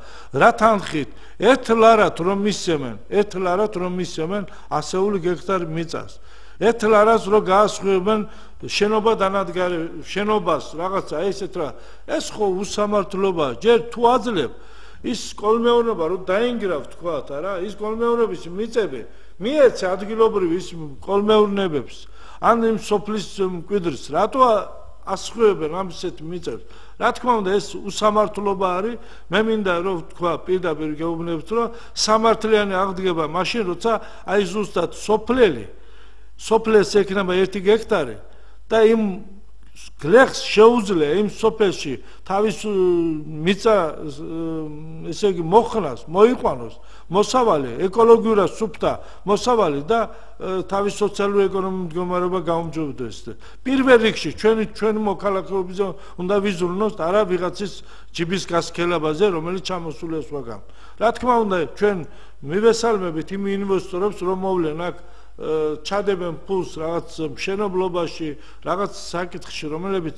რა თანხით ერთ ლარად რომ მისცემენ ასეული გექტარი მიწას. ერთ ლარას რო გაასხივებენ შენობა დანადგარი შენობას რაღაცა ესეთ რა ეს ხო უსამართლობაა. ჯერ თუ აძლევ ის კოლმეურნობა რომ დაინგრავ თქვათ არა ის კოლმეურნობის მიწები მიეცე ადგილობრივ ის კოლმეურნებებს ან იმ სოფლის მკვიდრს რატო ასხივებენ ამ ისეთ მიწებს. რა თქმა უნდა ეს უსამართლობა არის. მე მინდა რომ თქვა პირდაპირ გეუბნებთ რომ სამართლიანი აღდგება მაშინ როცა აი ზუსტად სოფლეს ექნება 1 გექტარი და იმ გლეხს შეუძლია იმ სოფელში თავის მიწა ესე იგი მოხნას, მოიყვანოს, მოსავალი, ეკოლოგიურად სუფთა მოსავალი და თავის სოციალურ-ეკონომიკურ მდგომარეობა გაუმჯობესდეს. პირველ რიგში ჩვენი მოქალაქეობაზე უნდა ვიზრუნოთ არა ვიღაცის ჯიბის გასქელაბაზე, რომელიც ჩამოსულია სხვაგან. რა თქმა უნდა, ჩვენ მივესალმებით იმ ინვესტორებს, რომ მოვლენ აქ ჩადებენ ფულს რაღაც მშენებლობაში, რაღაც საკითხში, რომელებიც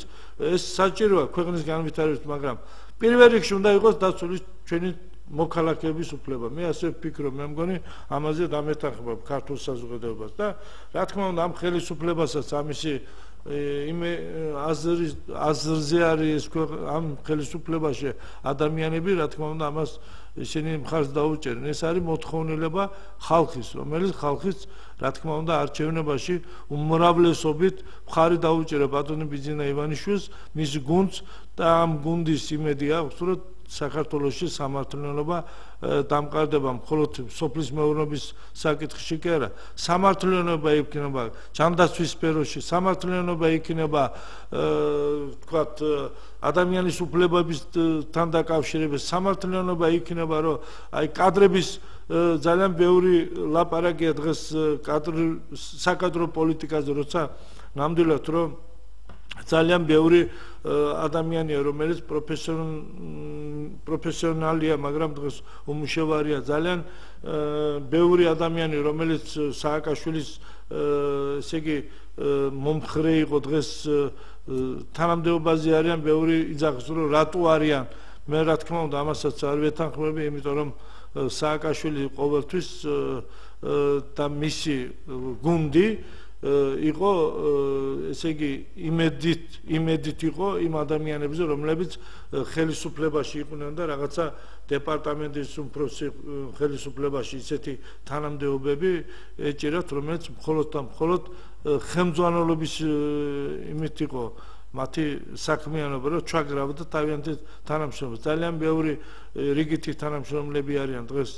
ეს საჭიროა ქვეყნის განვითარებით, მაგრამ პირველ რიგში უნდა იყოს დაცული ჩვენი მოქალაქეების უფლება. მე ასე ვფიქრობ, მე მგონი ამაზე დამეთანხმებ ქართულ საზოგადოებას და რა თქმა უნდა ამ ხელისუფლებასაც ამისი იმე აზრზე არის ამ ხელისუფლებაში ადამიანები, რა თქმა უნდა ამას ისინი მხარს დაუჭერენ. ეს არის მოთხოვნილება ხალხის, რომელიც ხალხის რა თქმა უნდა არჩევნებაში უმრავლესობით მხარი დაუჭერა ბატონი ბიძინა ივანიშვილს, მის გუნდს და ამ გუნდის იმედი აქვს, რომ საქართველოში სამართლიანობა დამყარდება მხოლოდ სოფლის მეურნეობის საკითხში კი არა. სამართლიანობა იქნება ჯანდაცვის სფეროში, სამართლიანობა იქნება თქვათ ადამიანის უფლებებთან დაკავშირებით, სამართლიანობა იქნება რომ აი კადრების ძალიან ბევრი ლაპარაკია დღეს საკადრო პოლიტიკაზე, როცა ნამდვილად რომ ძალიან ბევრი ადამიანია, რომელიც პროფესიონალია, მაგრამ დღეს უმუშევარია. ძალიან ბევრი ადამიანი, რომელიც სააკაშვილის ესე იგი მომხრე იყო დღეს თანამდებობაზე არიან, ბევრი იძახს, რომ რატო არიან. მე რა თქმა უნდა ამასაც არ ვეთანხმები, იმიტომ რომ სააკაშვილი ყოველთვის და მისი გუნდი იყო ესე იგი იმედით იყო იმ ადამიანებზე, რომლებიც ხელისუფლებაში იყვნენ და რაღაცა დეპარტამენტის უმფროსი ხელისუფლებაში ისეთი თანამდებობები ეჭირათ, რომელიც მხოლოდ და მხოლოდ ხელმძღვანელობის იმით იყო მათი საქმიანობა, რომ ჩაგრავდა თავიანთი თანამშრომლები. ძალიან ბევრი რიგითი თანამშრომლები არიან დღეს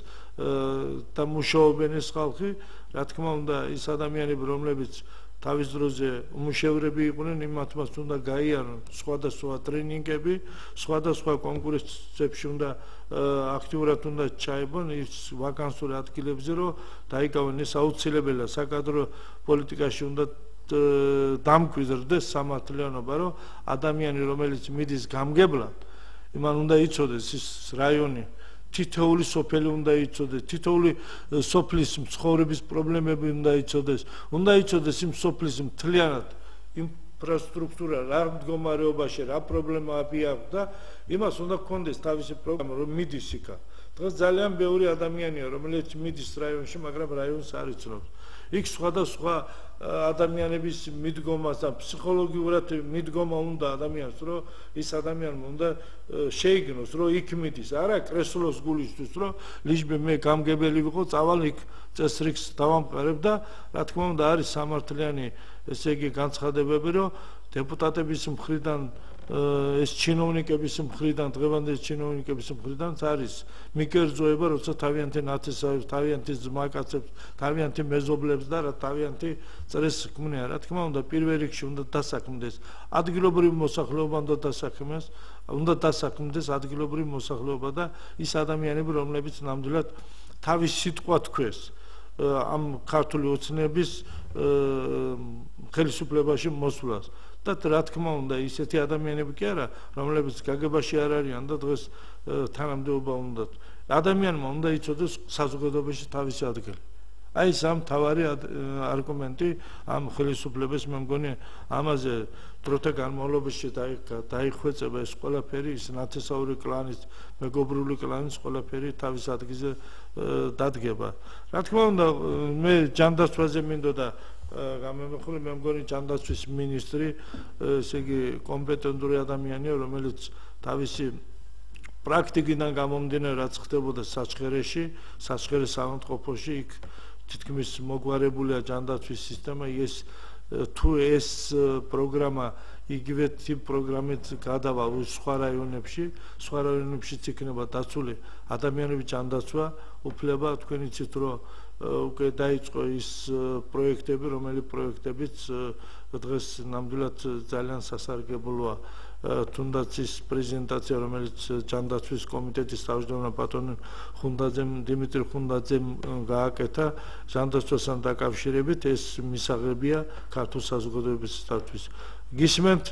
და მუშაობენ ეს ხალხი. რა თქმა უნდა, ის ადამიანები, რომლებიც თავის დროზე უმუშევრები იყვნენ, იმათმაც უნდა გაიარონ სხვადასხვა ტრენინგები, სხვადასხვა კონკურსებში უნდა აქტიურად უნდა ჩაებონ ის ვაკანსურ ადგილებზე, რომ დაიკავონ. ეს აუცილებელია საკადრო პოლიტიკაში უნდა დამკვიდრდეს სამართლიანობა, რომ ადამიანი, რომელიც მიდის გამგებლად, იმან უნდა იცოდეს ის რაიონი, თითოეული სოფელი უნდა იცოდეს, თითოეული სოფლის ცხოვრების პრობლემები უნდა იცოდეს იმ სოფლის მთლიანად ინფრასტრუქტურა რა მდგომარეობაში, რა პრობლემები აქვს და იმას უნდა გქონდეს თავისი პროგრამა, რომ მიდის იქა. დღეს ძალიან ბევრი ადამიანია, რომელიც მიდის რაიონში, მაგრამ რაიონს არ იცნობს. იქ სხვადასხვა ადამიანების მიდგომას და ფსიქოლოგიურად მიდგომა უნდა ადამიანს, რომ ის ადამიანმა უნდა შეიგნოს, რომ იქ მიდის, არა კრესლოს გულისთვის, რომ ლიჟბე მე გამგებელი ვიყო, წავალ იქ წესრიგს დავამყარებ და რა თქმა უნდა არის სამართლიანი ესე იგი განცხადებები, რომ დეპუტატების მხრიდან ეს ჩინოვნიკების მხრიდან, დღევანდელი ჩინოვნიკების მხრიდან არის მიკერძოება, როცა თავიანთი ნათესავებს, თავიანთი ძმაკაცებს, თავიანთი მეზობლებს და თავიანთი წრეს ქმნიან. რა თქმა უნდა, პირველ რიგში უნდა დასაქმდეს ადგილობრივი მოსახლეობა, უნდა დასაქმდეს ადგილობრივი მოსახლეობა და ის ადამიანები, რომლებიც ნამდვილად თავის სიტყვა თქვეს ამ ქართული ოცნების ხელისუფლებაში მოსვლას. და რა თქმა უნდა ისეთი ადამიანები კი არა, რომლებიც გაგებაში არ არიან და დღეს თანამდებობა უნდათ. ადამიანმა უნდა იცოდეს საზოგადოებაში თავისი ადგილი. აი ეს ამ თავარი არგუმენტი ამ ხელისუფლებას მე მგონი ამაზე დროთა განმავლობაში დაიხვეწება ეს ყველაფერი, ის ნათესაური კლანის, მეგობრული კლანის ყველაფერი თავის ადგილზე დადგება. რა თქმა უნდა მე ჯანდაცვაზე მინდოდა გამემეხული, მე მგონი ჯანდაცვის მინისტრი ესე იგი კომპეტენტური ადამიანია, რომელიც თავისი პრაქტიკიდან გამომდინარე რაც ხდებოდა საჩხერეში, საჩხერეს ავადმყოფოში, იქ თითქმის მოგვარებულია ჯანდაცვის სისტემა, თუ ეს პროგრამა იგივე ტიპ პროგრამით გადავა სხვა რაიონებშიც იქნება დაცული ადამიანების ჯანდაცვა, უფლება თქვენ იცით, რომ უკვე დაიწყო ის პროექტები, რომელიც პროექტებიც დღეს ნამდვილად ძალიან სასარგებლოა. თუნდაც ის პრეზენტაცია, რომელიც ჯანდაცვის კომიტეტის თავმჯდომარე ბატონი დიმიტრი ხუნდაძემ გააკეთა ჯანდაცვასთან დაკავშირებით, ეს მისაღებია ქართულ საზოგადოებისათვის. გისმენთ,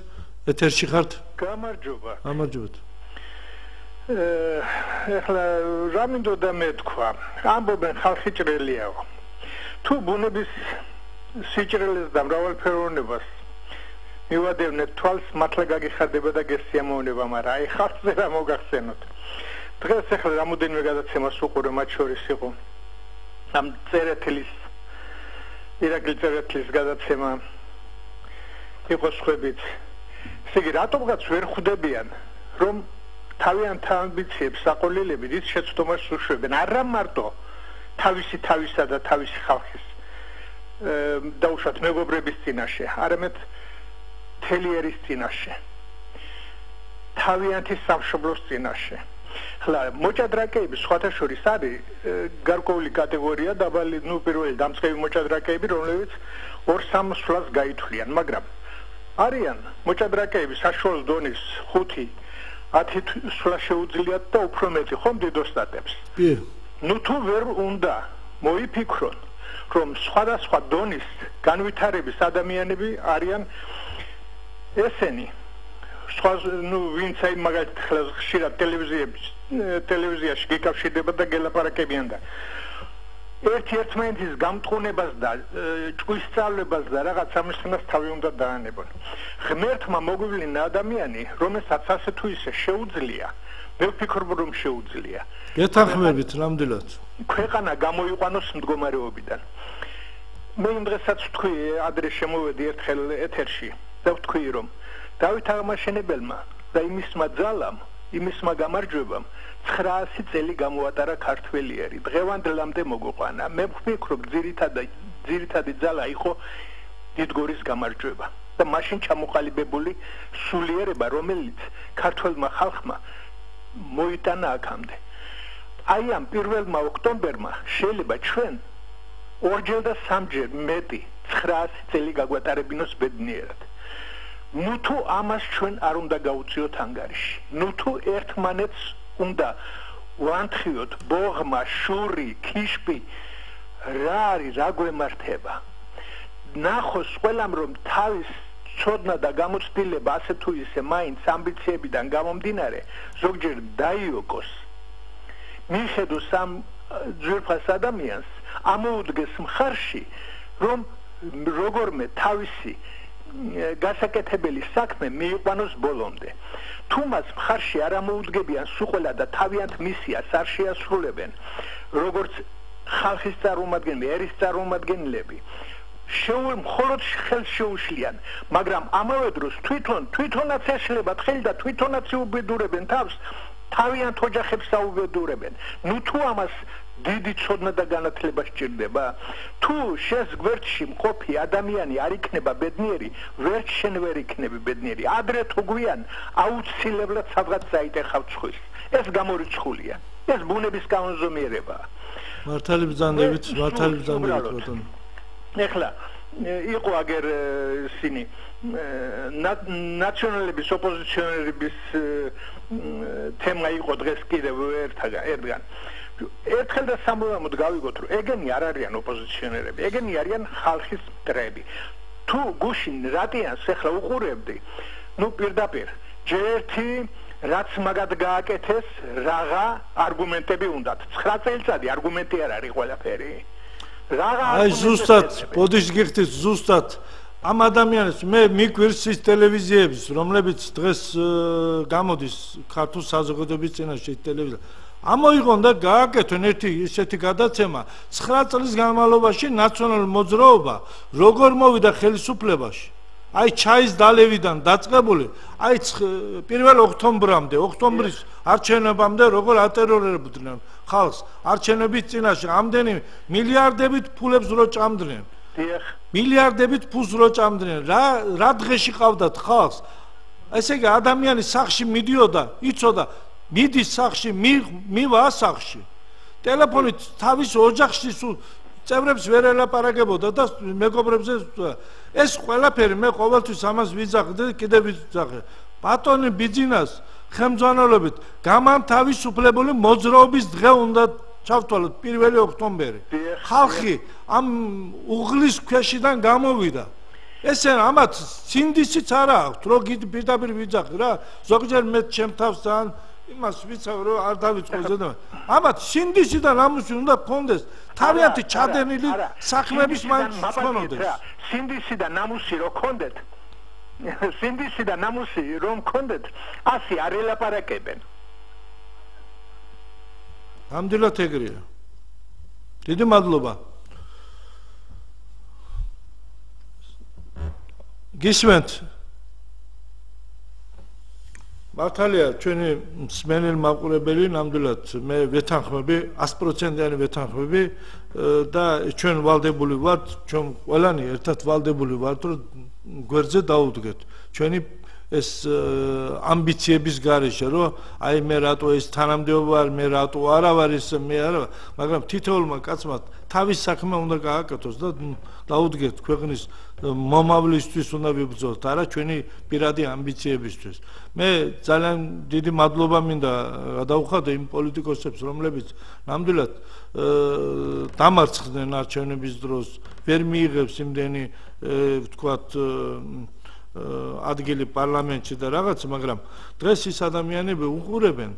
ეთერში ხართ? გამარჯობა. გამარჯობათ. ეხლა რა მინდოდა მეთქვა, ამბობენ ხალხი ჭრელიაო. თუ ბუნების სიჭრელეს და მრავალფეროვნებას მივადევნეთ თვალს, მართლა გაგიხარდება და გესიამოვნება, მაგრამ აი ხალხზე რა მოგახსენოთ. დღეს ეხლა რამოდენიმე გადაცემას უყურე, მათ შორის იყო ამ წერეთლის ირაკლი წერეთლის გადაცემა იყო სხვებიც. ესე იგი რატომღაც ვერ ხვდებიან, რომ თავიანთ ამბიციებს საყოველები ის შეცდომას უშვებენ, არა მარტო თავისა და თავისი ხალხის დაუშვათ მეგობრების წინაშე, არამედ მთელი ერის წინაშე, თავიანთი სამშობლოს წინაშე. ხლა მოჭადრაკეები სხვათა შორის არის გარკვეული კატეგორია, დაბალი, პირველი დამწყები მოჭადრაკეები, რომლებიც 2-3 სვლას გაითვლიან, მაგრამ არიან მოჭადრაკეები საშუალო დონის 5-10 სვლა შეუძლიათ და უფრო მეტი ხომ დიდოსტატებს. ნუ თუ ვერ უნდა მოიფიქრონ, რომ სხვადასხვა დონის განვითარების ადამიანები არიან ესენი. ვინც აი მაგალითად ხშირად ტელევიზიაში გიკავშირდება და გელაპარაკებიან და ერთ-ერთმანეთის გამტყუნებას და ჭკვის სწავლებას და რაღაც ამისხნას თავი უნდა დაანებონ. ღმერთმა მოგვივლინა ადამიანი, რომელსაც ასე თუ ისე შეუძლია, მე ვფიქრობ, რომ შეუძლია. გეთანხმებით ნამდვილად. ქვეყანა გამოიყვანოს მდგომარეობიდან. მე იმ დღესაც ვთქვი, ადრე შემოვედი ერთხელ ეთერში და ვთქვი, რომ დავით აღმაშენებელმა და იმისმა ძალამ, იმისმა გამარჯვებამ 900 წელი გამოატარა ქართველიერი. დღევანდლამდე მოგვიყვანა. მე ვფიქრობ, ძირითადი ძალა იყო დიდგორის გამარჯვება და მაშინ ჩამოყალიბებული სულიერება, რომელიც ქართველმა ხალხმა მოიტანა აქამდე. აი ამ 1 ოქტომბერმა შეიძლება ჩვენ ორჯერ და სამჯერ მეტი 900 წელი გაგვატარებინოს ბედნიერად. ნუ თუ ამას ჩვენ არ უნდა გავუწიოთ ანგარიში. ნუ თუ ერთმანეთს უნდა ვანთხიოთ ბოღმა, შური, ქიშპი რა არის, რა გვემართება. ნახოს ყველამ რომ თავის ცოდნა და გამოცდილება ასე თუ ისე მაინც ამბიციებიდან გამომდინარე ზოგჯერ დაიოკოს. მიხედოს ამ ძვირფას ადამიანს ამოუდგეს მხარში რომ როგორმე თავისი გასაკეთებელი საქმე მიიყვანოს ბოლომდე. თუ მას მხარში არ ამოუდგებიან სულ და თავიანთ მისიას არ შეასრულებენ როგორც ხალხის წარმომადგენლები, ერის წარმომადგენლები მხოლოდ ხელს შეუშლიან, მაგრამ ამავე დროს თვითონაც ეშლებათ ხელი და თვითონაც უბედურებენ თავს, თავიანთ ოჯახებს აუბედურებენ. ნუ თუ ამას დიდი ცოდნა და განათლება სჭირდება, თუ შენს გვერდში მყოფი ადამიანი არ იქნება ბედნიერი, ვერც შენ ვერ იქნები ბედნიერი. ადრე თუ გვიან აუცილებლად სადღაც დაიტეხავ ცხვირს. ეს გამორიცხულია. ეს ბუნების კანონზომიერებაა. მართალი ბრძანდებით ბატონო. ეხლა იყო აგერ ისინი ნაციონალების ოპოზიციონერების თემა იყო დღეს კიდევ ერთგან. ერთხელ და სამუდამოდ გავიგოთ რომ ეგენი არ არიან ოპოზიციონერები, ეგენი არიან ხალხის მტრები. თუ გუშინ რატიანს ეხლა უყურებდი, ნუ პირდაპირ ჯერთი რაც მაგად გააკეთეს, რაღა არგუმენტები უნდათ. 9 წელიწადი არგუმენტი არ არის ყველაფერი. აი ზუსტად, ბოდიშ გიხდით ზუსტად ამ ადამიანებს მე მიგვირს ის ტელევიზიების, რომლებიც დღეს გამოდის ქართულ საზოგადოების წინაშე ტელევიზია. ამოიღონ და გააკეთონ ერთი ისეთი გადაცემა 9 წლის განმავლობაში ნაციონალური მოძრაობა როგორ მოვიდა ხელისუფლებაში. აი ჩაის დალევიდან დაწყებული, აი 1 ოქტომბრამდე, ოქტომბრის არჩევნებამდე როგორ ატერორებდნენ ხალხს, არჩევნების წინაშე ამდენი მილიარდებით ფულებს რო ჭამდნენ. მილიარდებით ფულს რო ჭამდნენ, რა დღეში ყავდათ ხალხს. ესე იგი ადამიანი სახლში მიდიოდა, იცოდა, მიდის სახლში, მივა სახლში. ტელეფონით თავის ოჯახში სულ წევრებს ვერ ელაპარაკებოდა და მეგობრებზე ეს ყველაფერი მე ყოველთვის ამას ვიძახდი და კიდევ ვიძახე. ბატონი ბიძინას ხელმძღვანელობით გამანთავისუფლებული მოძრაობის დღე უნდა ჩავთვალოთ 1 ოქტომბერი. ხალხი ამ უღლის ქვეშიდან გამოვიდა. ესე ამათ სინდისიც არა აქვს, რო პირდაპირ ვიძახი რა, ზოგჯერ მე ჩემ თავს ძალიან იმას ვიცავ რომ არ დავიწყოზე და ამათ სინდისი და ნამუსი უნდა გქონდეს თავიანთი ჩადენილი საქმეების მაინც გქონდეს. სინდისი და ნამუსი რო გქონდეთ, სინდისი და ნამუსი რომ გქონდეთ, ასე არ ელაპარაკებენ. ამდენად ეგრეა. დიდი მადლობა. გისმენთ მართალია ჩვენი მსმენელი მაყურებელი ნამდვილად მე ვეთანხმები 100%-იანი ვეთანხმები და ჩვენ ვალდებული ვართ, ჩვენ ყველანი ერთად ვალდებული ვართ რომ გვერდზე დაუდგეთ ჩვენი ეს ამბიციების გარეშე რომ აი მე რატო ეს თანამდებობა ვარ, მე რატო არა ვარ ეს მე არა, მაგრამ თითოეულმა კაცმა თავის საქმე უნდა გააკეთოს და დაუდგეთ ქვეყნის მომავლისთვის უნდა ვიბრძოლოთ, არა ჩვენი პირადი ამბიციებისთვის. მე ძალიან დიდი მადლობა მინდა გადავუხადო იმ პოლიტიკოსებს, რომლებიც ნამდვილად დამარცხდნენ არჩევნების დროს, ვერ მიიღებს იმდენი ვთქვათ ადგილი პარლამენტში და რაღაც, მაგრამ დღეს ის ადამიანები უყურებენ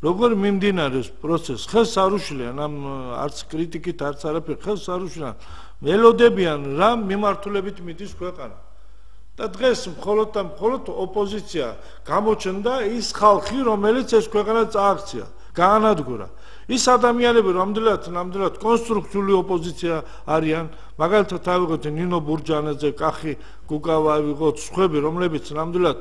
როგორ მიმდინარეობს პროცესი, ხელს არ უშლიან ამ არც კრიტიკით, არც არაფერ, ხელს არ უშლიან, ველოდებიან რა მიმართულებით მიდის ქვეყანა. და დღეს მხოლოდ ოპოზიცია გამოჩნდა ის ხალხი, რომელიც ეს ქვეყანა წააქცია, გაანადგურა. ის ადამიანები ნამდვილად კონსტრუქციული ოპოზიცია არიან, მაგალითად ავიღოთ ნინო ბურჯანაძე, კახი გუგავა ავიღოთ, სხვები, რომლებიც ნამდვილად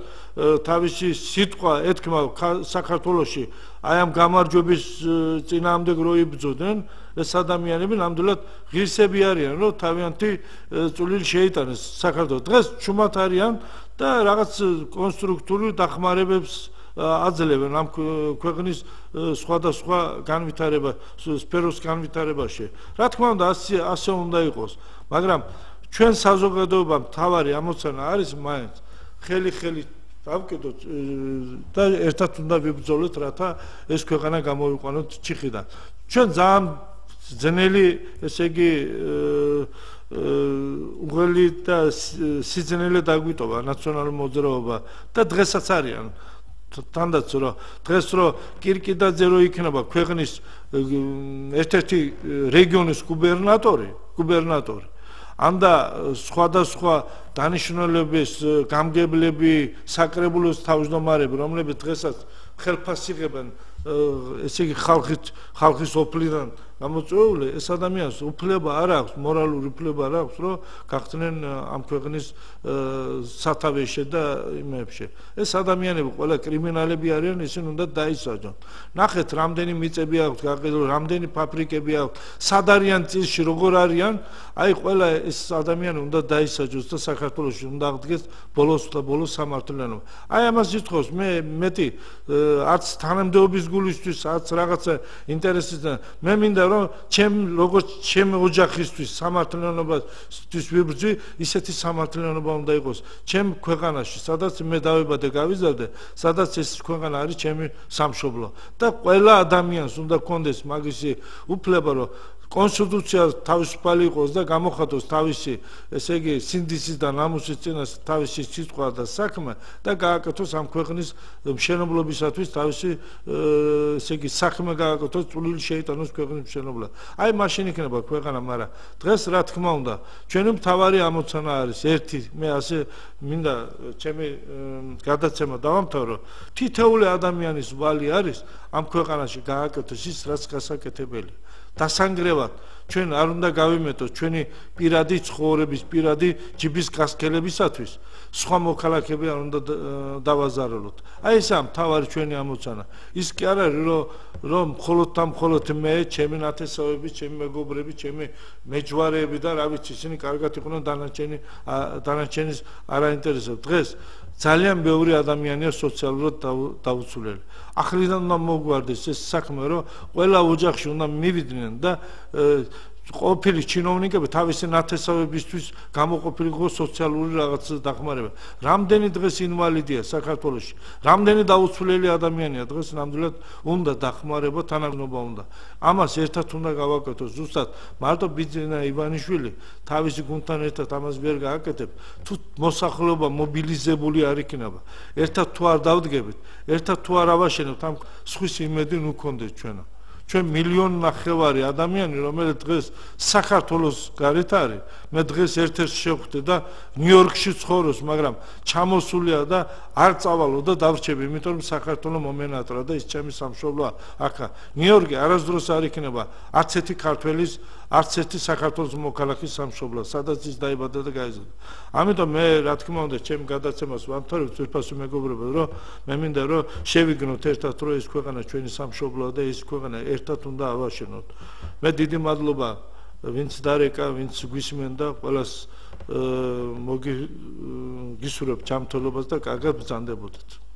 თავისი სიტყვა ეთქმა საქართველოში აი ამ გამარჯვების წინააღმდეგ რო იბრძოდნენ, ეს ადამიანები ნამდვილად ღირსები არიან, რომ თავიანთი წვლილი შეიტანეს საქართველოს. დღეს ჩუმად არიან და რაღაც კონსტრუქციული დახმარებებს აძლევენ ამ ქვეყნის სხვადასხვა სფეროს განვითარებაში. რა თქმა უნდა, ასე უნდა იყოს, მაგრამ ჩვენ საზოგადოებამ თავარი ამოცანა არის მაინც ხელი დავკიდოთ და ერთად უნდა ვიბრძოლოთ, რათა ეს ქვეყანა გამოვიყვანოთ ჩიხიდან. ჩვენ ძალიან ძნელი, ესე იგი უღელი და სიძნელე დაგვიტოვა ნაციონალური მოძრაობა და დღესაც არიან თანდაც რომ დღეს რომ კირკიდაძე რო იქნება ქვეყნის ერთ-ერთი რეგიონის გუბერნატორი ანდა სხვადასხვა დანიშნულების გამგებლები საკრებულოს თავმჯდომარეები რომლებიც დღესაც ხელფასს იღებენ ესე იგი ხალხის ოფლიდან გამოწვეული ეს ადამიანს უფლება არ აქვს მორალური უფლება არ აქვს რომ გახდნენ ამ ქვეყნის სათავეში და იმებში ეს ადამიანები ყველა კრიმინალები არიან ისინი უნდა დაისაჯონ ნახეთ რამდენი მიწები აქვს გაყიდული რამდენი ფაბრიკები აქვს სად არიან წილში როგორ არიან აი ყველა ეს ადამიანი უნდა დაისაჯოს და საქართველოში უნდა აღდგეს ბოლოს სამართლიანობა აი ამას ითხოვს მე მეტი არც თანამდებობის გულისთვის არც რაღაცა ინტერესისგან მე მინდა რომ როგორც ჩემი ოჯახისთვის სამართლიანობისთვის ვიბრძვი ისეთი სამართლიანობა უნდა იყოს ჩემ ქვეყანაში სადაც მე დავიბადე გავიზარდე სადაც ეს ქვეყანა არის ჩემი სამშობლო და ყველა ადამიანს უნდა კონდეს მაგისი უფლება რომ კონსტიტუცია თავისუფალი იყოს და გამოხატოს თავისი ესე იგი სინდისის და ნამუსის წინაშე თავისი სიტყვა და საქმე და გააკეთოს ამ ქვეყნის მშენებლობისათვის თავისი ესე იგი საქმე გააკეთოს წვლილი შეიტანოს ქვეყნის მშენებლად. აი მაშინ იქნება ქვეყანა, მაგრამ დღეს რა თქმა უნდა ჩვენი მთავარი ამოცანა არის ერთი მე ასე მინდა ჩემი გადაცემა დავამთავრო თითოეული ადამიანის ვალი არის ამ ქვეყანაში გააკეთოს ის რაც გასაკეთებელი დასანგრევად ჩვენ არ უნდა გავიმეტოს ჩვენი პირადი ცხოვრების პირადი ჯიბის გასქელებისათვის სხვა მოქალაქეები არ უნდა დავაზარალოთ აი ეს მთავარი ჩვენი ამოცანა ის კი არ არის რომ მხოლოდ მე ჩემი ნათესავები ჩემი მეგობრები ჩემი მეჯვარეები და რა ვიცი ისინი კარგად იყვნენ დანარჩენის არ აინტერესებს დღეს ძალიან ბევრი ადამიანია სოციალურად დაუცვლელი ახლიდან უნდა მოგვარდეს ეს საქმე რომ ყველა ოჯახში უნდა მივიდნენ და ყოფილი ჩინოვნიკები თავისი ნათესავებისთვის გამოყოფილიყო სოციალური რაღაც დახმარება. რამდენი დღეს ინვალიდია საქართველოში, რამდენი დაუცვლელი ადამიანია დღეს ნამდვილად უნდა დახმარება, თანაგნობა უნდა. ამას ერთად უნდა გავაკეთოთ. ზუსტად მარტო ბიძინა ივანიშვილი თავისი გუნდთან ერთად ამას ვერ გააკეთებს. თუ მოსახლეობა მობილიზებული არ იქნება, ერთად თუ არ დავდგებით, ერთად თუ არ ავაშენებთ, ამ სხვის იმედი ნუ გქონდეს ჩვენო. ჩვენ 1,5 მილიონი ადამიანი რომელიც დღეს საქართველოს გარეთ არის მე დღეს ერთ-ერთ შევხვდე და ნიუ-იორკში ცხოვრობს მაგრამ ჩამოსულია და არ წავალო და დავრჩები იმიტომ რომ საქართველოს მომენატრა და ის ჩემი სამშობლოა აქა ნიუ-იორკი არასდროს არ იქნება არც ერთი ქართველის არც ერთი საქართველოს მოქალაქის სამშობლო სადაც ის დაიბადა და გაიზარდა ამიტომ მე რა თქმა უნდა ჩემ გადაცემას ვამთავრებ ძვირფასი მეგობრებო რომ მე მინდა რომ შევიგნოთ ერთად რომ ეს ქვეყანა ჩვენი სამშობლოა და ეს ქვეყანა ერთად უნდა ავაშენოთ მე დიდი მადლობა ვინც დარეკა ვინც გვისმენ და ყველას მოგისურვებ ჯანმრთელობას და კარგად ბრძანდებოდეთ